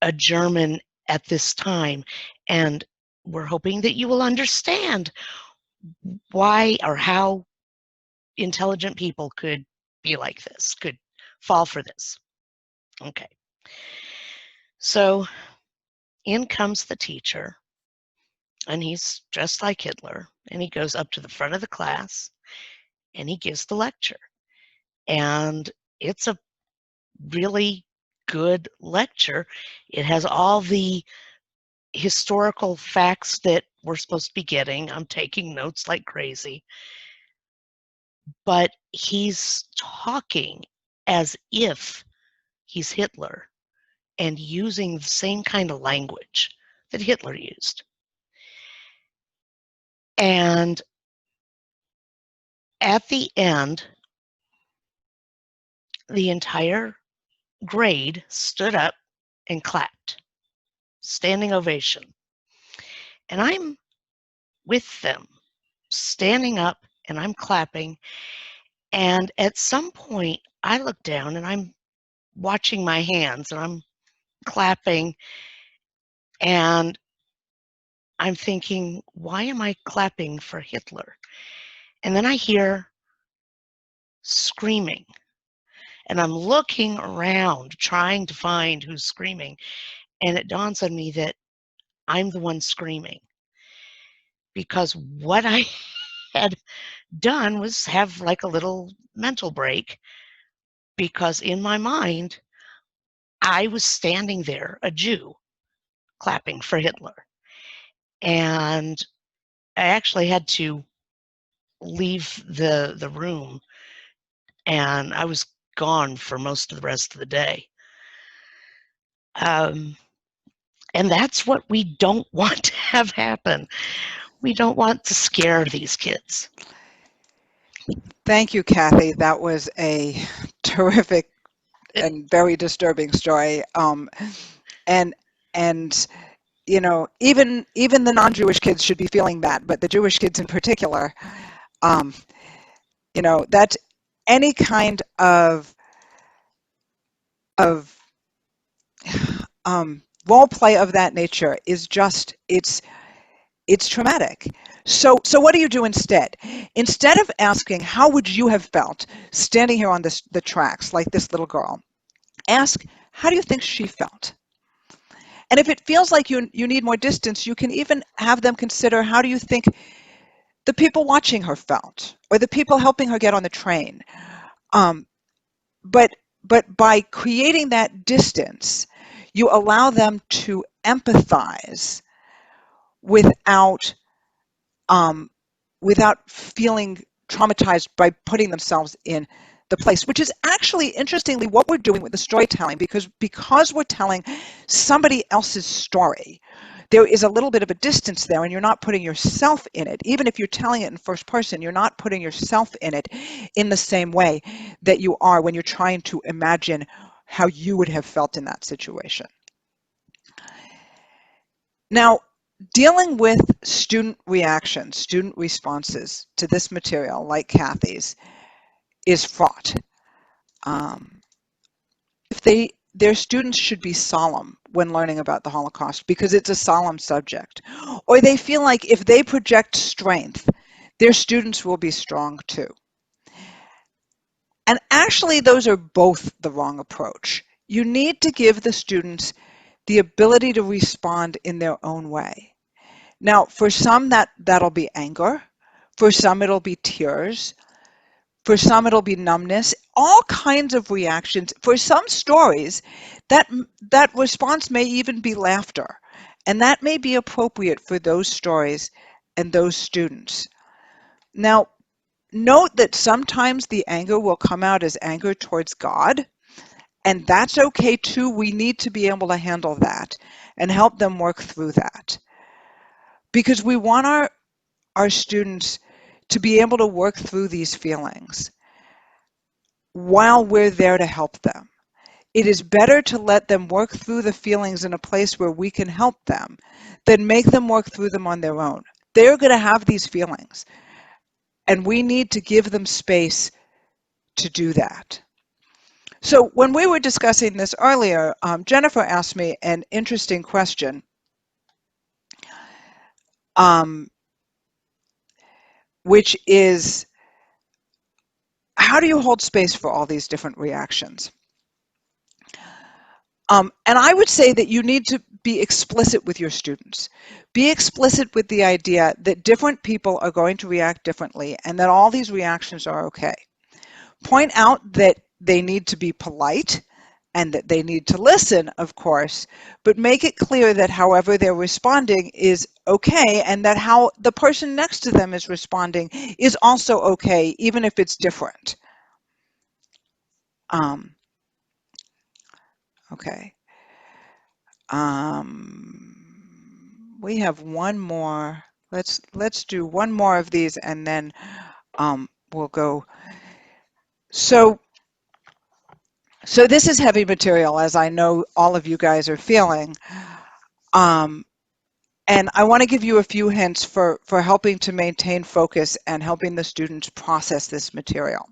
Speaker 4: a German at this time. And we're hoping that you will understand why or how intelligent people could be like this, could fall for this. Okay. So in comes the teacher, and he's dressed like Hitler, and he goes up to the front of the class, and he gives the lecture. And it's a really good lecture. It has all the historical facts that we're supposed to be getting. I'm taking notes like crazy. But he's talking as if he's Hitler and using the same kind of language that Hitler used. And at the end, the entire grade stood up and clapped, standing ovation. And I'm with them, standing up and I'm clapping. And at some point, I look down and I'm watching my hands and I'm clapping and I'm thinking, why am I clapping for Hitler? And then I hear screaming and I'm looking around trying to find who's screaming. And it dawns on me that I'm the one screaming because what I had done was have like a little mental break because in my mind, I was standing there, a Jew, clapping for Hitler. And I actually had to leave the room and I was gone for most of the rest of the day. And that's what we don't want to have happen. We don't want to scare these kids.
Speaker 1: Thank you, Kathy. That was a terrific and very disturbing story. And and you know, even the non-Jewish kids should be feeling that, but the Jewish kids in particular, um, you know, that any kind of role play of that nature is just it's traumatic. So what do you do instead? Instead of asking how would you have felt standing here on the tracks like this little girl, ask how do you think she felt? And if it feels like you need more distance, you can even have them consider how do you think the people watching her felt, or the people helping her get on the train. Um, but but by creating that distance, you allow them to empathize without um, without feeling traumatized by putting themselves in the place, which is actually interestingly what we're doing with the storytelling, because we're telling somebody else's story. There is a little bit of a distance there, and you're not putting yourself in it. Even if you're telling it in first person, you're not putting yourself in it in the same way that you are when you're trying to imagine how you would have felt in that situation. Now, dealing with student reactions, student responses to this material, like Kathy's, is fraught. Um, if their students should be solemn when learning about the Holocaust because it's a solemn subject, or they feel like if they project strength, their students will be strong too. And actually, those are both the wrong approach. You need to give the students the ability to respond in their own way. Now, for some, that'll be anger. For some, it'll be tears. For some, it'll be numbness. All kinds of reactions. For some stories, that response may even be laughter. And that may be appropriate for those stories and those students. Now, note that sometimes the anger will come out as anger towards God. And that's okay too. We need to be able to handle that and help them work through that. Because we want our students to be able to work through these feelings while we're there to help them. It is better to let them work through the feelings in a place where we can help them than make them work through them on their own. They're going to have these feelings, and we need to give them space to do that. So when we were discussing this earlier, Jennifer asked me an interesting question. Which is, how do you hold space for all these different reactions? And I would say that you need to be explicit with your students. Be explicit with the idea that different people are going to react differently and that all these reactions are okay. Point out that they need to be polite and that they need to listen, of course, but make it clear that however they're responding is okay and that how the person next to them is responding is also okay, even if it's different. Okay. We have one more. Let's do one more of these and then we'll go. So So this is heavy material, as I know all of you guys are feeling. And I want to give you a few hints for helping to maintain focus and helping the students process this material.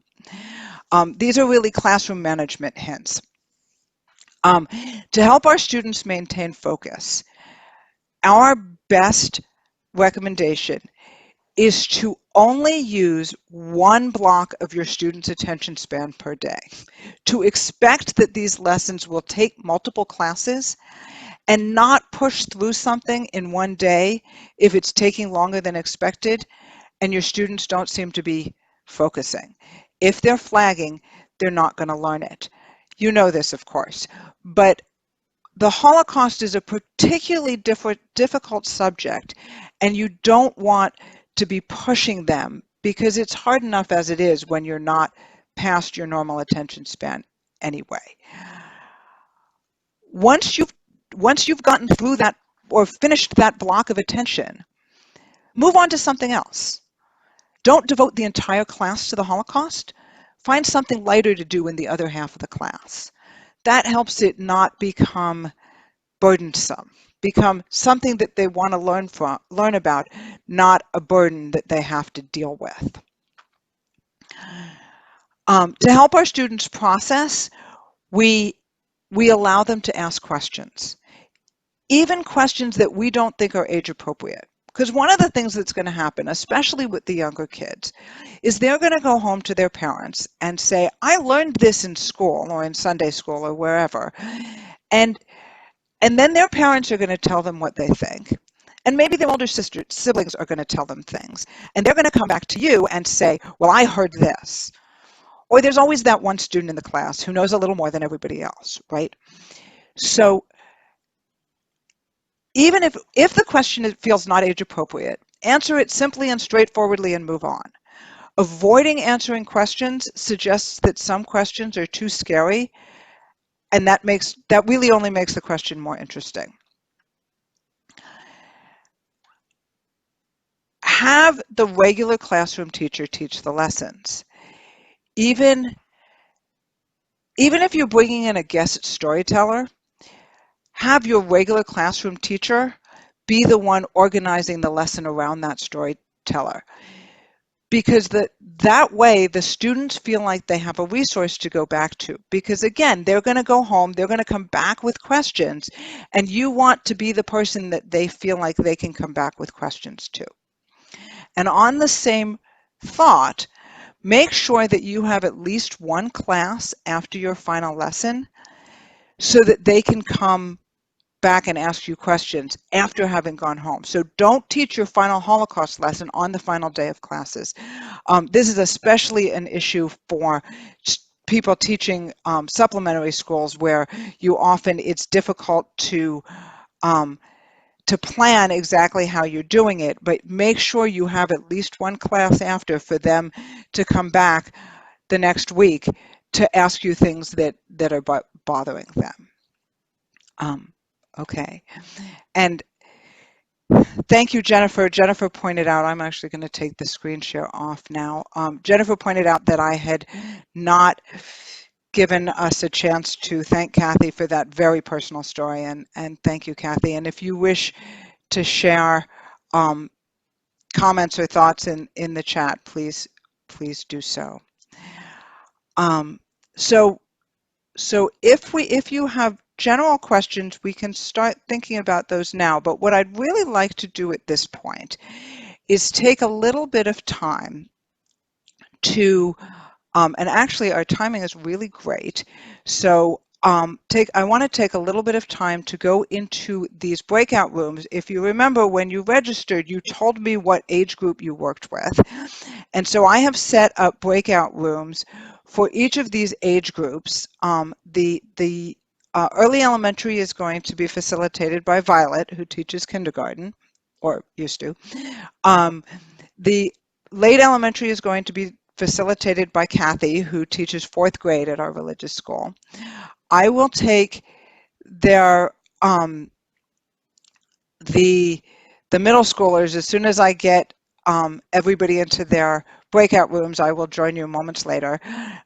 Speaker 1: These are really classroom management hints. To help our students maintain focus, our best recommendation is to only use one block of your student's attention span per day. To expect that these lessons will take multiple classes and not push through something in one day if it's taking longer than expected and your students don't seem to be focusing. If they're flagging, they're not going to learn it. You know this, of course, but the Holocaust is a particularly difficult subject, and you don't want to be pushing them because it's hard enough as it is when you're not past your normal attention span anyway. Once you've gotten through that or finished that block of attention, move on to something else. Don't devote the entire class to the Holocaust. Find something lighter to do in the other half of the class. That helps it not become burdensome, become something that they want to learn about, not a burden that they have to deal with. To help our students process, we allow them to ask questions, even questions that we don't think are age appropriate. Because one of the things that's going to happen, especially with the younger kids, is they're going to go home to their parents and say, I learned this in school or in Sunday school or wherever. And then their parents are going to tell them what they think. And maybe their older siblings are going to tell them things. And they're going to come back to you and say, well, I heard this. Or there's always that one student in the class who knows a little more than everybody else, right? So even if the question feels not age appropriate, answer it simply and straightforwardly and move on. Avoiding answering questions suggests that some questions are too scary, and that really only makes the question more interesting. Have the regular classroom teacher teach the lessons. Even if you're bringing in a guest storyteller, have your regular classroom teacher be the one organizing the lesson around that storyteller. Because that way the students feel like they have a resource to go back to. Because again, they're going to go home, they're going to come back with questions, and you want to be the person that they feel like they can come back with questions to. And on the same thought, make sure that you have at least one class after your final lesson so that they can come back and ask you questions after having gone home. So don't teach your final Holocaust lesson on the final day of classes. This is especially an issue for people teaching supplementary schools where it's difficult to plan exactly how you're doing it, but make sure you have at least one class after for them to come back the next week to ask you things that are bothering them. Okay. And thank you, Jennifer. Jennifer pointed out, I'm actually going to take the screen share off now. Jennifer pointed out that I had not given us a chance to thank Kathy for that very personal story, and thank you, Kathy. And if you wish to share comments or thoughts in the chat, please do so. So if you have general questions, we can start thinking about those now. But what I'd really like to do at this point is take a little bit of time to, and actually our timing is really great. So I want to take a little bit of time to go into these breakout rooms. If you remember, when you registered, you told me what age group you worked with. And so I have set up breakout rooms for each of these age groups. The early elementary is going to be facilitated by Violet, who teaches kindergarten, or used to. The late elementary is going to be facilitated by Kathy, who teaches 4th grade at our religious school. I will take their the middle schoolers as soon as I get everybody into their breakout rooms. I will join you moments later.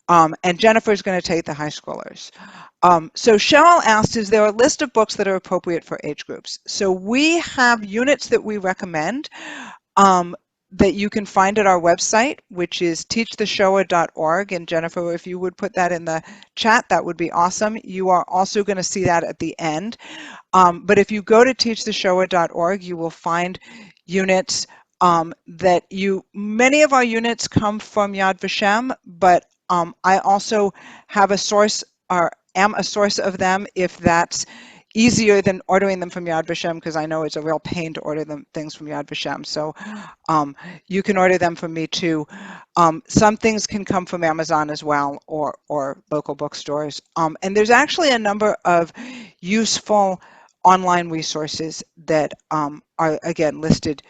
Speaker 1: And Jennifer is going to take the high schoolers. So Cheryl asked, is there a list of books that are appropriate for age groups? So we have units that we recommend that you can find at our website, which is teachtheshowa.org. And Jennifer, if you would put that in the chat, that would be awesome. You are also going to see that at the end. But if you go to teachtheshowa.org, you will find units that many of our units come from Yad Vashem, but I also have a source or am a source of them if that's easier than ordering them from Yad Vashem, because I know it's a real pain to order things from Yad Vashem. So you can order them from me too. Some things can come from Amazon as well, or local bookstores. And there's actually a number of useful online resources that are again listed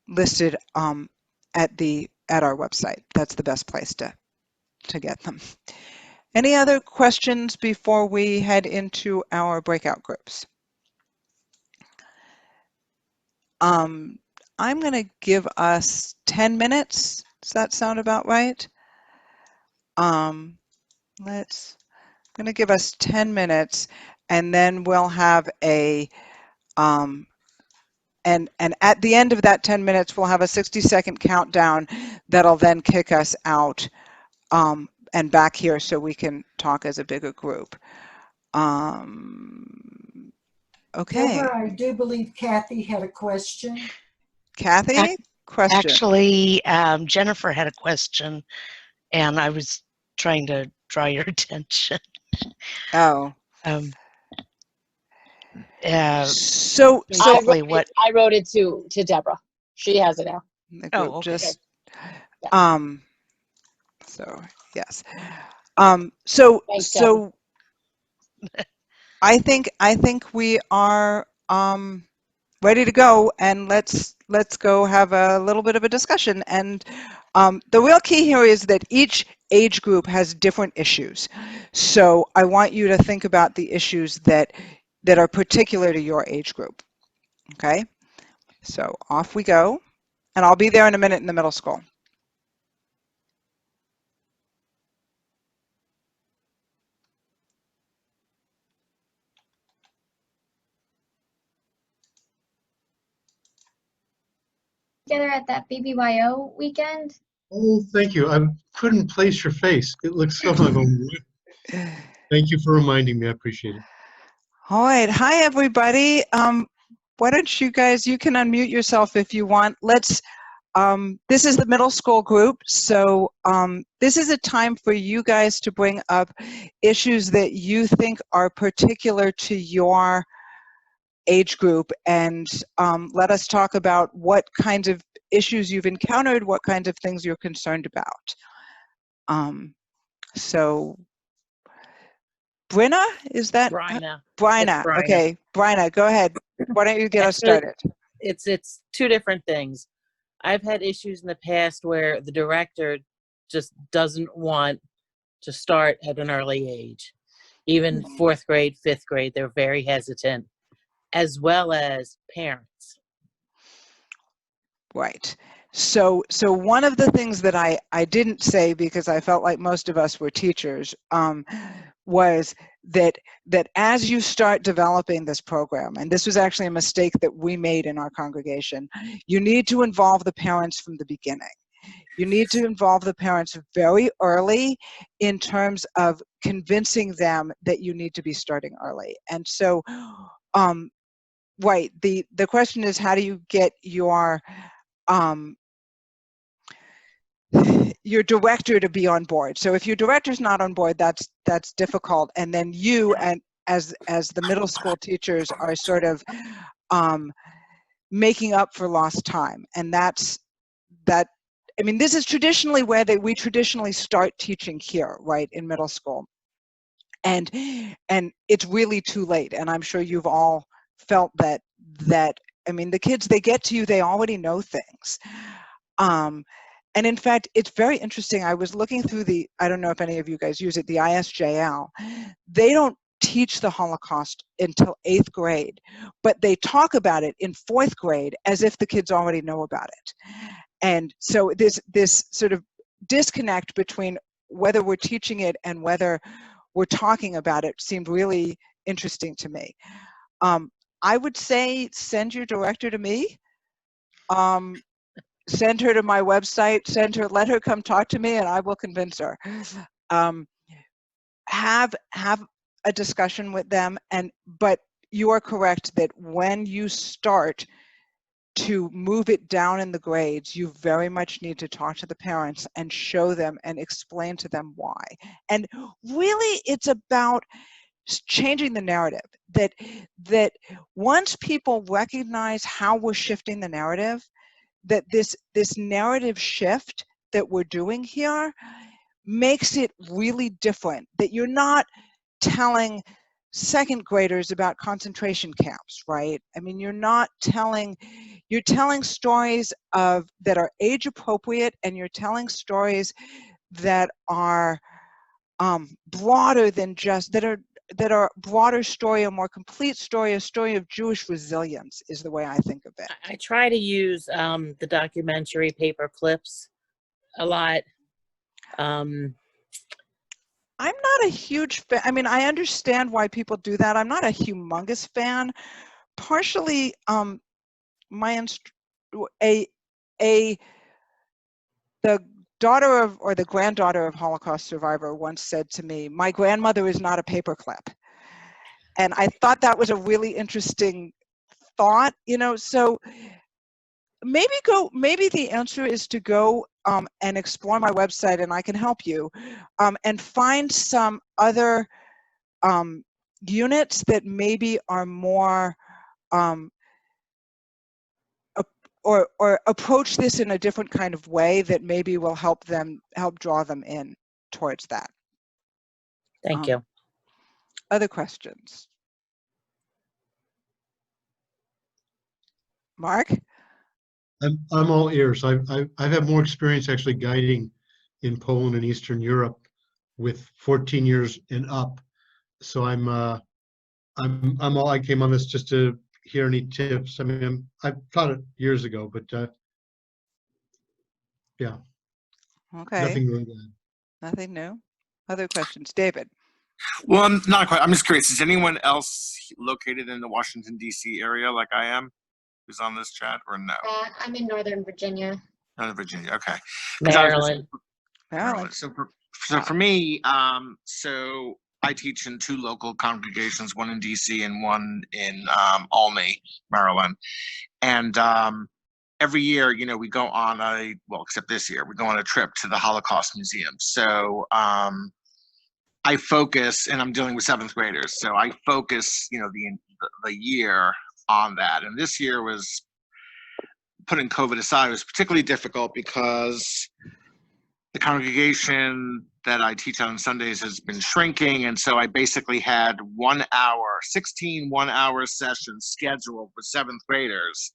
Speaker 1: at our website. That's the best place to get them. Any other questions before we head into our breakout groups? I'm going to give us 10 minutes. Does that sound about right? I'm going to give us 10 minutes, and then we'll have a and at the end of that 10 minutes, we'll have a 60-second countdown that'll then kick us out and back here so we can talk as a bigger group. Okay.
Speaker 2: Deborah, I do believe Kathy had a question.
Speaker 1: Kathy, question.
Speaker 4: Actually, Jennifer had a question, and I was trying to draw your attention.
Speaker 1: Oh.
Speaker 3: So
Speaker 4: basically
Speaker 3: I wrote it to Deborah. She has it now.
Speaker 1: The group
Speaker 4: okay.
Speaker 1: just
Speaker 3: Yeah.
Speaker 1: So yes. So
Speaker 3: Thanks, Kathy.
Speaker 1: I think we are ready to go, and let's go have a little bit of a discussion. And the real key here is that each age group has different issues. So I want you to think about the issues that are particular to your age group. Okay? So off we go. And I'll be there in a minute in the middle school.
Speaker 6: Together at that BBYO weekend?
Speaker 7: Oh, thank you. I couldn't place your face. It looks so Thank you for reminding me. I appreciate it.
Speaker 1: All right. Hi, everybody. Why don't you guys, you can unmute yourself if you want. Let's, this is the middle school group. So this is a time for you guys to bring up issues that you think are particular to your age group, and let us talk about what kinds of issues you've encountered, what kinds of things you're concerned about. So Brenna, is that?
Speaker 8: Bryna.
Speaker 1: Bryna. Okay, Bryna, go ahead. Why don't you get us started?
Speaker 8: It's two different things. I've had issues in the past where the director just doesn't want to start at an early age. Even 4th grade, 5th grade, they're very hesitant, as well as parents.
Speaker 1: Right. So one of the things that I didn't say, because I felt like most of us were teachers, was that as you start developing this program, and this was actually a mistake that we made in our congregation, you need to involve the parents from the beginning. You need to involve the parents very early in terms of convincing them that you need to be starting early. And so, right, the question is, how do you get your director to be on board? So if your director's not on board, that's difficult. And then you, and as the middle school teachers, are sort of making up for lost time. And that's I mean, this is traditionally where we traditionally start teaching here, right, in middle school. And it's really too late. And I'm sure you've all felt that I mean, the kids, they get to you, they already know things. And in fact, it's very interesting. I was looking through I don't know if any of you guys use it, the ISJL. They don't teach the Holocaust until 8th grade, but they talk about it in 4th grade as if the kids already know about it. And so this sort of disconnect between whether we're teaching it and whether we're talking about it seemed really interesting to me. I would say send your director to me. Send her to my website, let her come talk to me, and I will convince her. Have a discussion with them, but you are correct that when you start to move it down in the grades, you very much need to talk to the parents and show them and explain to them why. And really, it's about changing the narrative, that once people recognize how we're shifting the narrative, that this narrative shift that we're doing here makes it really different, that you're not telling second graders about concentration camps, right? I mean, you're telling stories that are age appropriate, and you're telling stories that are broader than just, that are broader story, a more complete story, a story of Jewish resilience is the way I think of it.
Speaker 8: I try to use the documentary paper clips a lot.
Speaker 1: I'm not a huge fan. I mean, I understand why people do that. I'm not a humongous fan. Partially, the daughter of, or the granddaughter of Holocaust survivor once said to me, "My grandmother is not a paperclip." And I thought that was a really interesting thought, so maybe the answer is to go and explore my website, and I can help you, and find some other units that maybe are more or approach this in a different kind of way that maybe will help draw them in towards that.
Speaker 8: Thank you.
Speaker 1: Other questions? Mark?
Speaker 7: I'm all ears. I've had more experience actually guiding in Poland and Eastern Europe with 14 years and up. So I'm all, I came on this just to hear any tips. I mean, I taught it years ago, but yeah,
Speaker 1: Okay,
Speaker 7: nothing really bad.
Speaker 1: nothing new. Other questions? David?
Speaker 9: Well, I'm not quite. I'm just curious. Is anyone else located in the Washington, D.C. area like I am who's on this chat, or no?
Speaker 6: I'm in Northern Virginia.
Speaker 9: Northern Virginia. Okay.
Speaker 8: Maryland.
Speaker 1: Maryland.
Speaker 9: So for me, so I teach in two local congregations, one in D.C. and one in Olney, Maryland. And every year, we go on except this year, we go on a trip to the Holocaust Museum. So I focus, and I'm dealing with seventh graders, so I focus, the year on that. And this year was, putting COVID aside, was particularly difficult because the congregation that I teach on Sundays has been shrinking. And so I basically had 16 one-hour sessions scheduled with seventh graders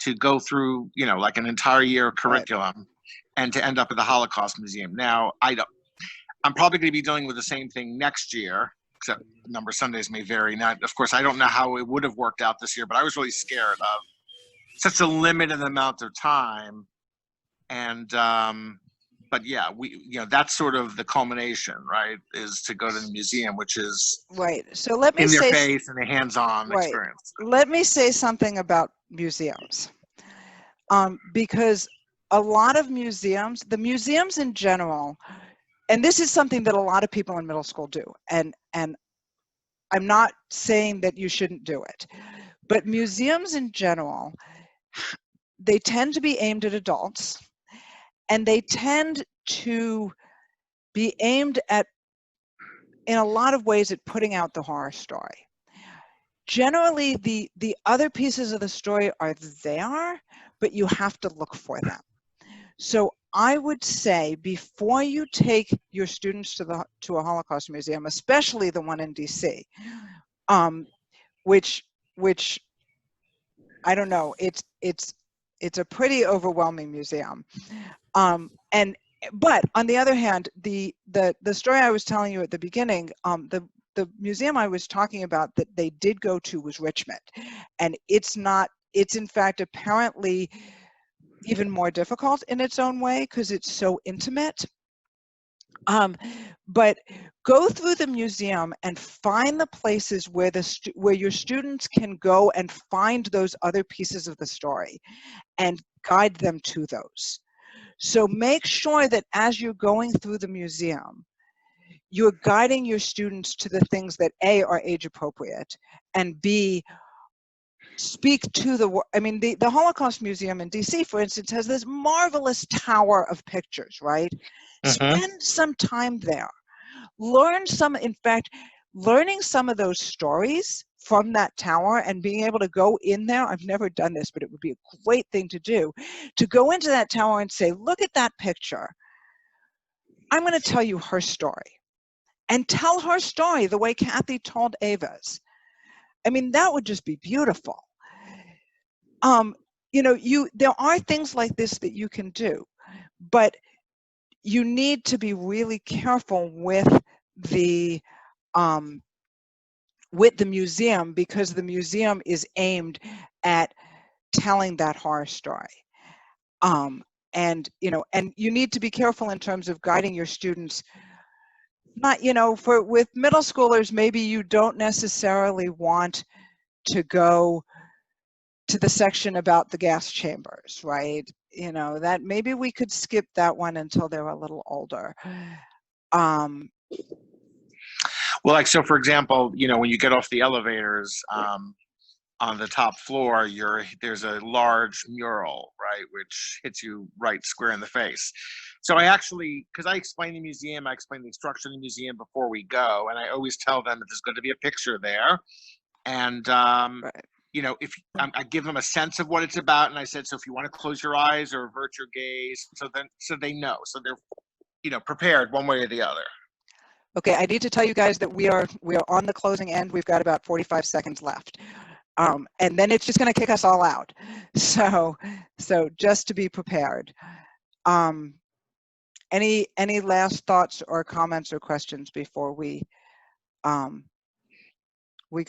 Speaker 9: to go through, like an entire year of curriculum, and to end up at the Holocaust Museum. Now, I'm probably going to be dealing with the same thing next year, except the number of Sundays may vary. Now, of course, I don't know how it would have worked out this year, but I was really scared of such a limited amount of time. And, but yeah, that's sort of the culmination, right, is to go to the museum, which is
Speaker 1: right. So let me
Speaker 9: in their
Speaker 1: say,
Speaker 9: face and a hands-on experience.
Speaker 1: Let me say something about museums, because a lot of the museums in general, and this is something that a lot of people in middle school do, and I'm not saying that you shouldn't do it, but museums in general, they tend to be aimed at adults, and they tend to be aimed at, in a lot of ways, at putting out the horror story. Generally, the other pieces of the story are there, but you have to look for them. So I would say, before you take your students to a Holocaust museum, especially the one in DC, which I don't know, it's a pretty overwhelming museum. But on the other hand, the story I was telling you at the beginning, the museum I was talking about that they did go to was Richmond, and it's in fact apparently even more difficult in its own way because it's so intimate. But go through the museum and find the places where where your students can go and find those other pieces of the story and guide them to those. So make sure that as you're going through the museum, you're guiding your students to the things that A, are age appropriate, and B, speak to I mean, the Holocaust Museum in DC, for instance, has this marvelous tower of pictures, right? Spend some time there. Learn some, in fact, learning some of those stories from that tower and being able to go in there. I've never done this, but it would be a great thing to do, to go into that tower and say, look at that picture. I'm going to tell you her story. And tell her story the way Kathy told Ava's. I mean, that would just be beautiful. You know, there are things like this that you can do, but you need to be really careful with the museum, because the museum is aimed at telling that horror story. And you know, and you need to be careful in terms of guiding your students. Not, you know, with middle schoolers, maybe you don't necessarily want to go to the section about the gas chambers, right? You know, that maybe we could skip that one until they're a little older.
Speaker 9: Well, like, so for example, you know, when you get off the elevators, on the top floor, there's a large mural, right, which hits you right square in the face. So I actually, because I explain the museum, I explain the structure of the museum before we go, and I always tell them that there's going to be a picture there, and
Speaker 1: Right.
Speaker 9: you know, if I give them a sense of what it's about, and I said, so if you want to close your eyes or avert your gaze, so they know, so they're, you know, prepared one way or the other.
Speaker 1: Okay, I need to tell you guys that we are on the closing end. We've got about 45 seconds left. And then it's just going to kick us all out. So just to be prepared. Any last thoughts or comments or questions before we go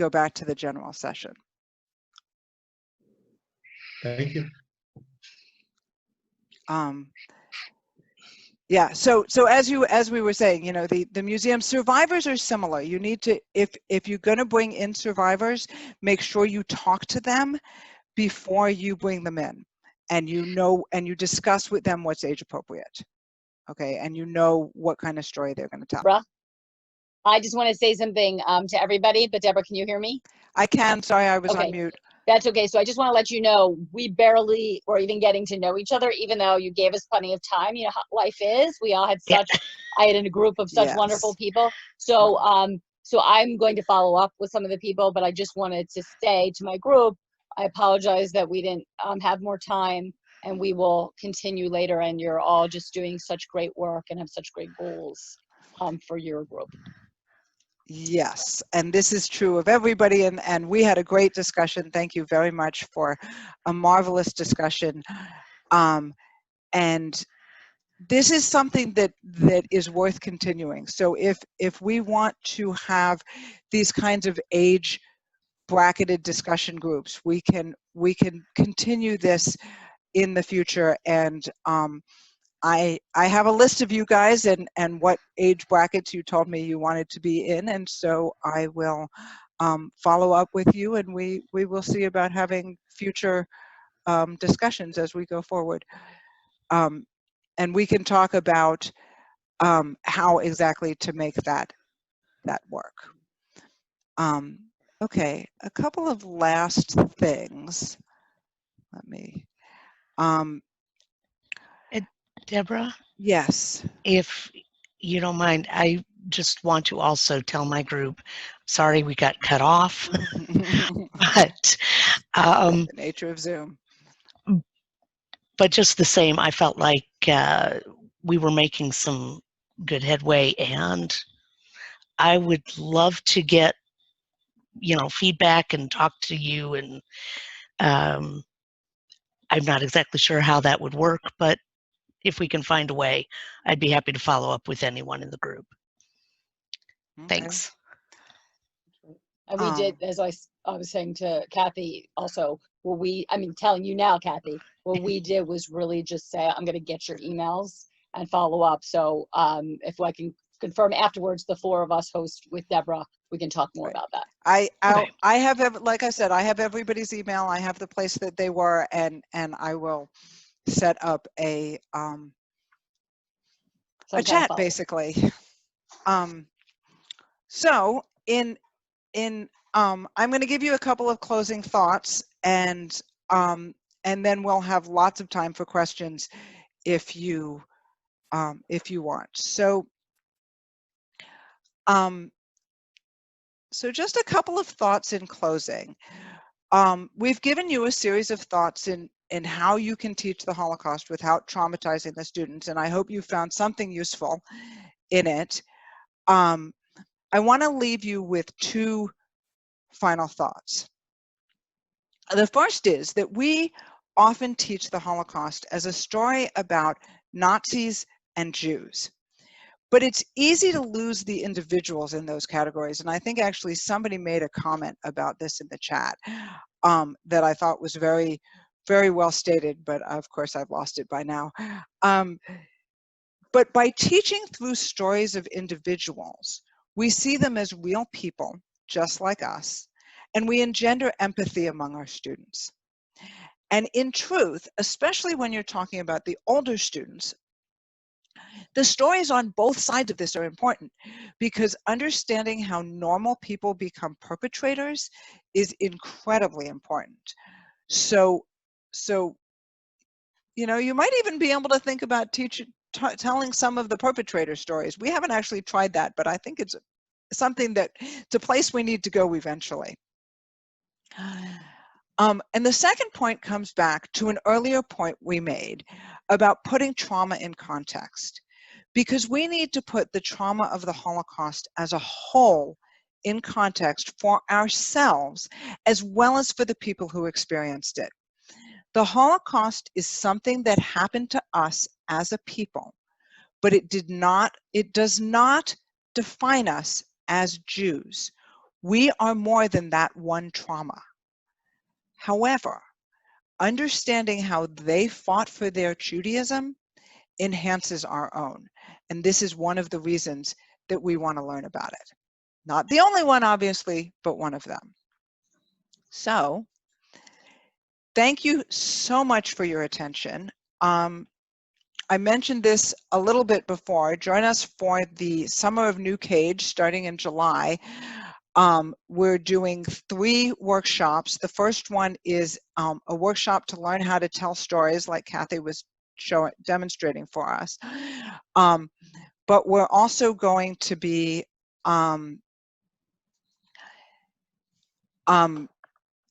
Speaker 1: back to the general session?
Speaker 7: Thank you.
Speaker 1: Yeah, so as we were saying, you know, the museum survivors are similar. You need to, if you're going to bring in survivors, make sure you talk to them before you bring them in, and you know, and you discuss with them what's age appropriate. Okay, and you know what kind of story they're going to tell.
Speaker 3: Deborah, I just want to say something to everybody, but Deborah, can you hear me?
Speaker 1: I can. Sorry, I was
Speaker 3: Okay.
Speaker 1: on mute.
Speaker 3: That's okay. So I just want to let you know, we barely were even getting to know each other, even though you gave us plenty of time. You know how life is. We all had such, I had in a group of such
Speaker 1: Yes.
Speaker 3: wonderful people. So, so I'm going to follow up with some of the people, but I just wanted to say to my group, I apologize that we didn't have more time, and we will continue later. And you're all just doing such great work and have such great goals for your group.
Speaker 1: Yes, and this is true of everybody, and we had a great discussion. Thank you very much for a marvelous discussion. And this is something that is worth continuing. So if we want to have these kinds of age bracketed discussion groups, we can continue this in the future. And I have a list of you guys and what age brackets you told me you wanted to be in, and so I will follow up with you, and we will see about having future discussions as we go forward. And we can talk about how exactly to make that work. Okay, a couple of last things. Let me.
Speaker 4: Deborah?
Speaker 1: Yes.
Speaker 4: If you don't mind, I just want to also tell my group, sorry we got cut off, but
Speaker 1: The nature of Zoom.
Speaker 4: But just the same, I felt like we were making some good headway, and I would love to get, you know, feedback and talk to you, and I'm not exactly sure how that would work, but if we can find a way, I'd be happy to follow up with anyone in the group.
Speaker 1: Okay.
Speaker 4: Thanks.
Speaker 3: And we did, as I I was saying to Kathy also, telling you now, Kathy, what we did was really just say, I'm going to get your emails and follow up. So if I can confirm afterwards, the four of us host with Deborah, we can talk more about that.
Speaker 1: I
Speaker 4: Okay.
Speaker 1: have, like I said, I have everybody's email. I have the place that they were, and I will set up a chat
Speaker 3: follow-up.
Speaker 1: basically. So I'm going to give you a couple of closing thoughts, and then we'll have lots of time for questions if you want. So just a couple of thoughts in closing. We've given you a series of thoughts in how you can teach the Holocaust without traumatizing the students, and I hope you found something useful in it. I want to leave you with two final thoughts. The first is that we often teach the Holocaust as a story about Nazis and Jews. But it's easy to lose the individuals in those categories. And I think actually somebody made a comment about this in the chat that I thought was very, very well stated, but of course I've lost it by now. But by teaching through stories of individuals, we see them as real people, just like us, and we engender empathy among our students. And in truth, especially when you're talking about the older students, the stories on both sides of this are important, because understanding how normal people become perpetrators is incredibly important. So you might even be able to think about telling some of the perpetrator stories. We haven't actually tried that, but I think it's something it's a place we need to go eventually. And the second point comes back to an earlier point we made about putting trauma in context, because we need to put the trauma of the Holocaust as a whole in context for ourselves, as well as for the people who experienced it. The Holocaust is something that happened to us as a people, but it does not define us as Jews. We are more than that one trauma. However, understanding how they fought for their Judaism enhances our own. And this is one of the reasons that we want to learn about it. Not the only one, obviously, but one of them. So, thank you so much for your attention. I mentioned this a little bit before. Join us for the Summer of New Cage starting in July. We're doing 3 workshops. The first one is a workshop to learn how to tell stories, like Kathy was demonstrating for us. But we're also going to be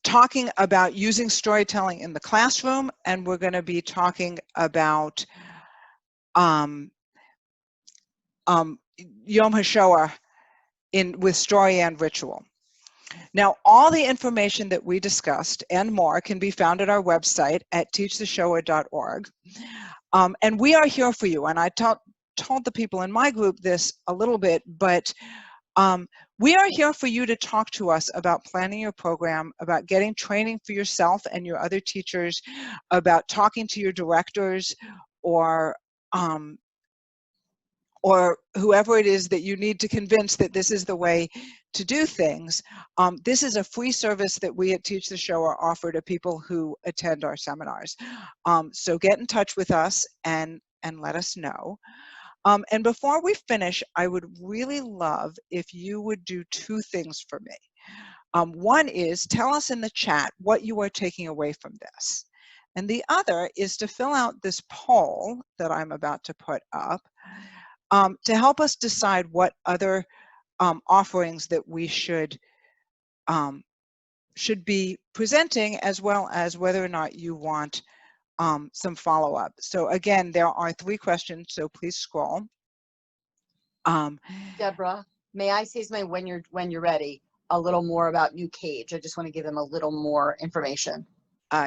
Speaker 1: talking about using storytelling in the classroom, and we're going to be talking about Yom HaShoah with story and ritual. Now, all the information that we discussed and more can be found at our website at teachtheshoah.org. And we are here for you. And I told the people in my group this a little bit, but we are here for you to talk to us about planning your program, about getting training for yourself and your other teachers, about talking to your directors or whoever it is that you need to convince that this is the way to do things. This is a free service that we at Teach the Shoah offer to people who attend our seminars. So get in touch with us and let us know. And before we finish, I would really love if you would do 2 things for me. One is tell us in the chat what you are taking away from this. And the other is to fill out this poll that I'm about to put up to help us decide what other offerings that we should be presenting, as well as whether or not you want some follow-up. So again, there are 3 questions, so please scroll.
Speaker 3: Deborah, may I say something when you're ready? A little more about New Cage. I just want to give them a little more information.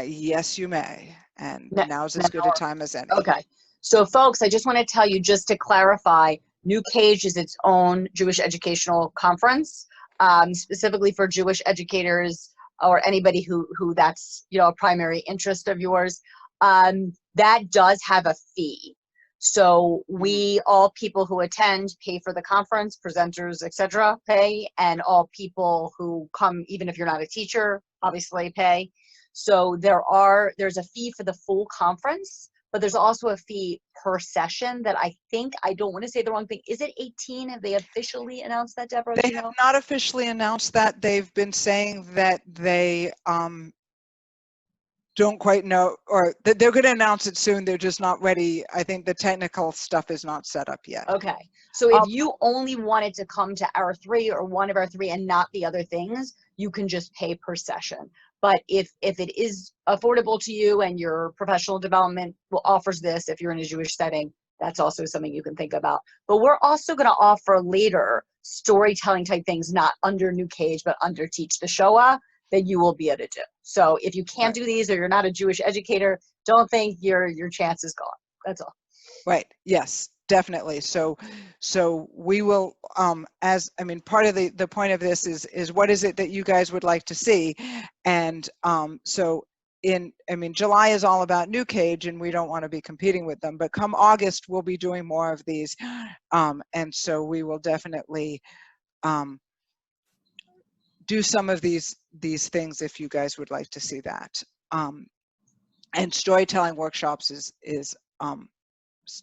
Speaker 1: Yes, you may. And now's as good a time as any.
Speaker 3: Okay. So folks, I just want to tell you, just to clarify, New Cage is its own Jewish educational conference, specifically for Jewish educators or anybody who that's, you know, a primary interest of yours, that does have a fee. So we, all people who attend pay for the conference, presenters, etc. pay, and all people who come, even if you're not a teacher, obviously pay. So there's a fee for the full conference, but there's also a fee per session that I think, I don't want to say the wrong thing. Is it 18? Have they officially announced that, Deborah?
Speaker 1: They have not officially announced that. They've been saying that they don't quite know, or that they're going to announce it soon. They're just not ready. I think the technical stuff is not set up yet.
Speaker 3: Okay. So if you only wanted to come to our 3 or one of our 3 and not the other things, you can just pay per session. But if it is affordable to you and your professional development offers this, if you're in a Jewish setting, that's also something you can think about. But we're also going to offer later storytelling type things, not under New Cage, but under Teach the Shoah, that you will be able to do. So if you can't do these, or you're not a Jewish educator, don't think your chance is gone. That's all.
Speaker 1: Right. Yes, definitely. So we will, part of the point of this is what is it that you guys would like to see? And July is all about New Cage, and we don't want to be competing with them, but come August, we'll be doing more of these. And so we will definitely do some of these things if you guys would like to see that. And storytelling workshops is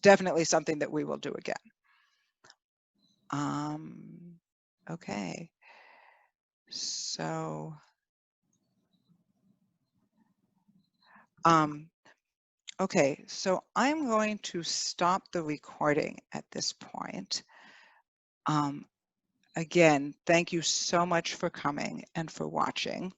Speaker 1: definitely something that we will do again. Okay. So, okay, so I'm going to stop the recording at this point. Again, thank you so much for coming and for watching.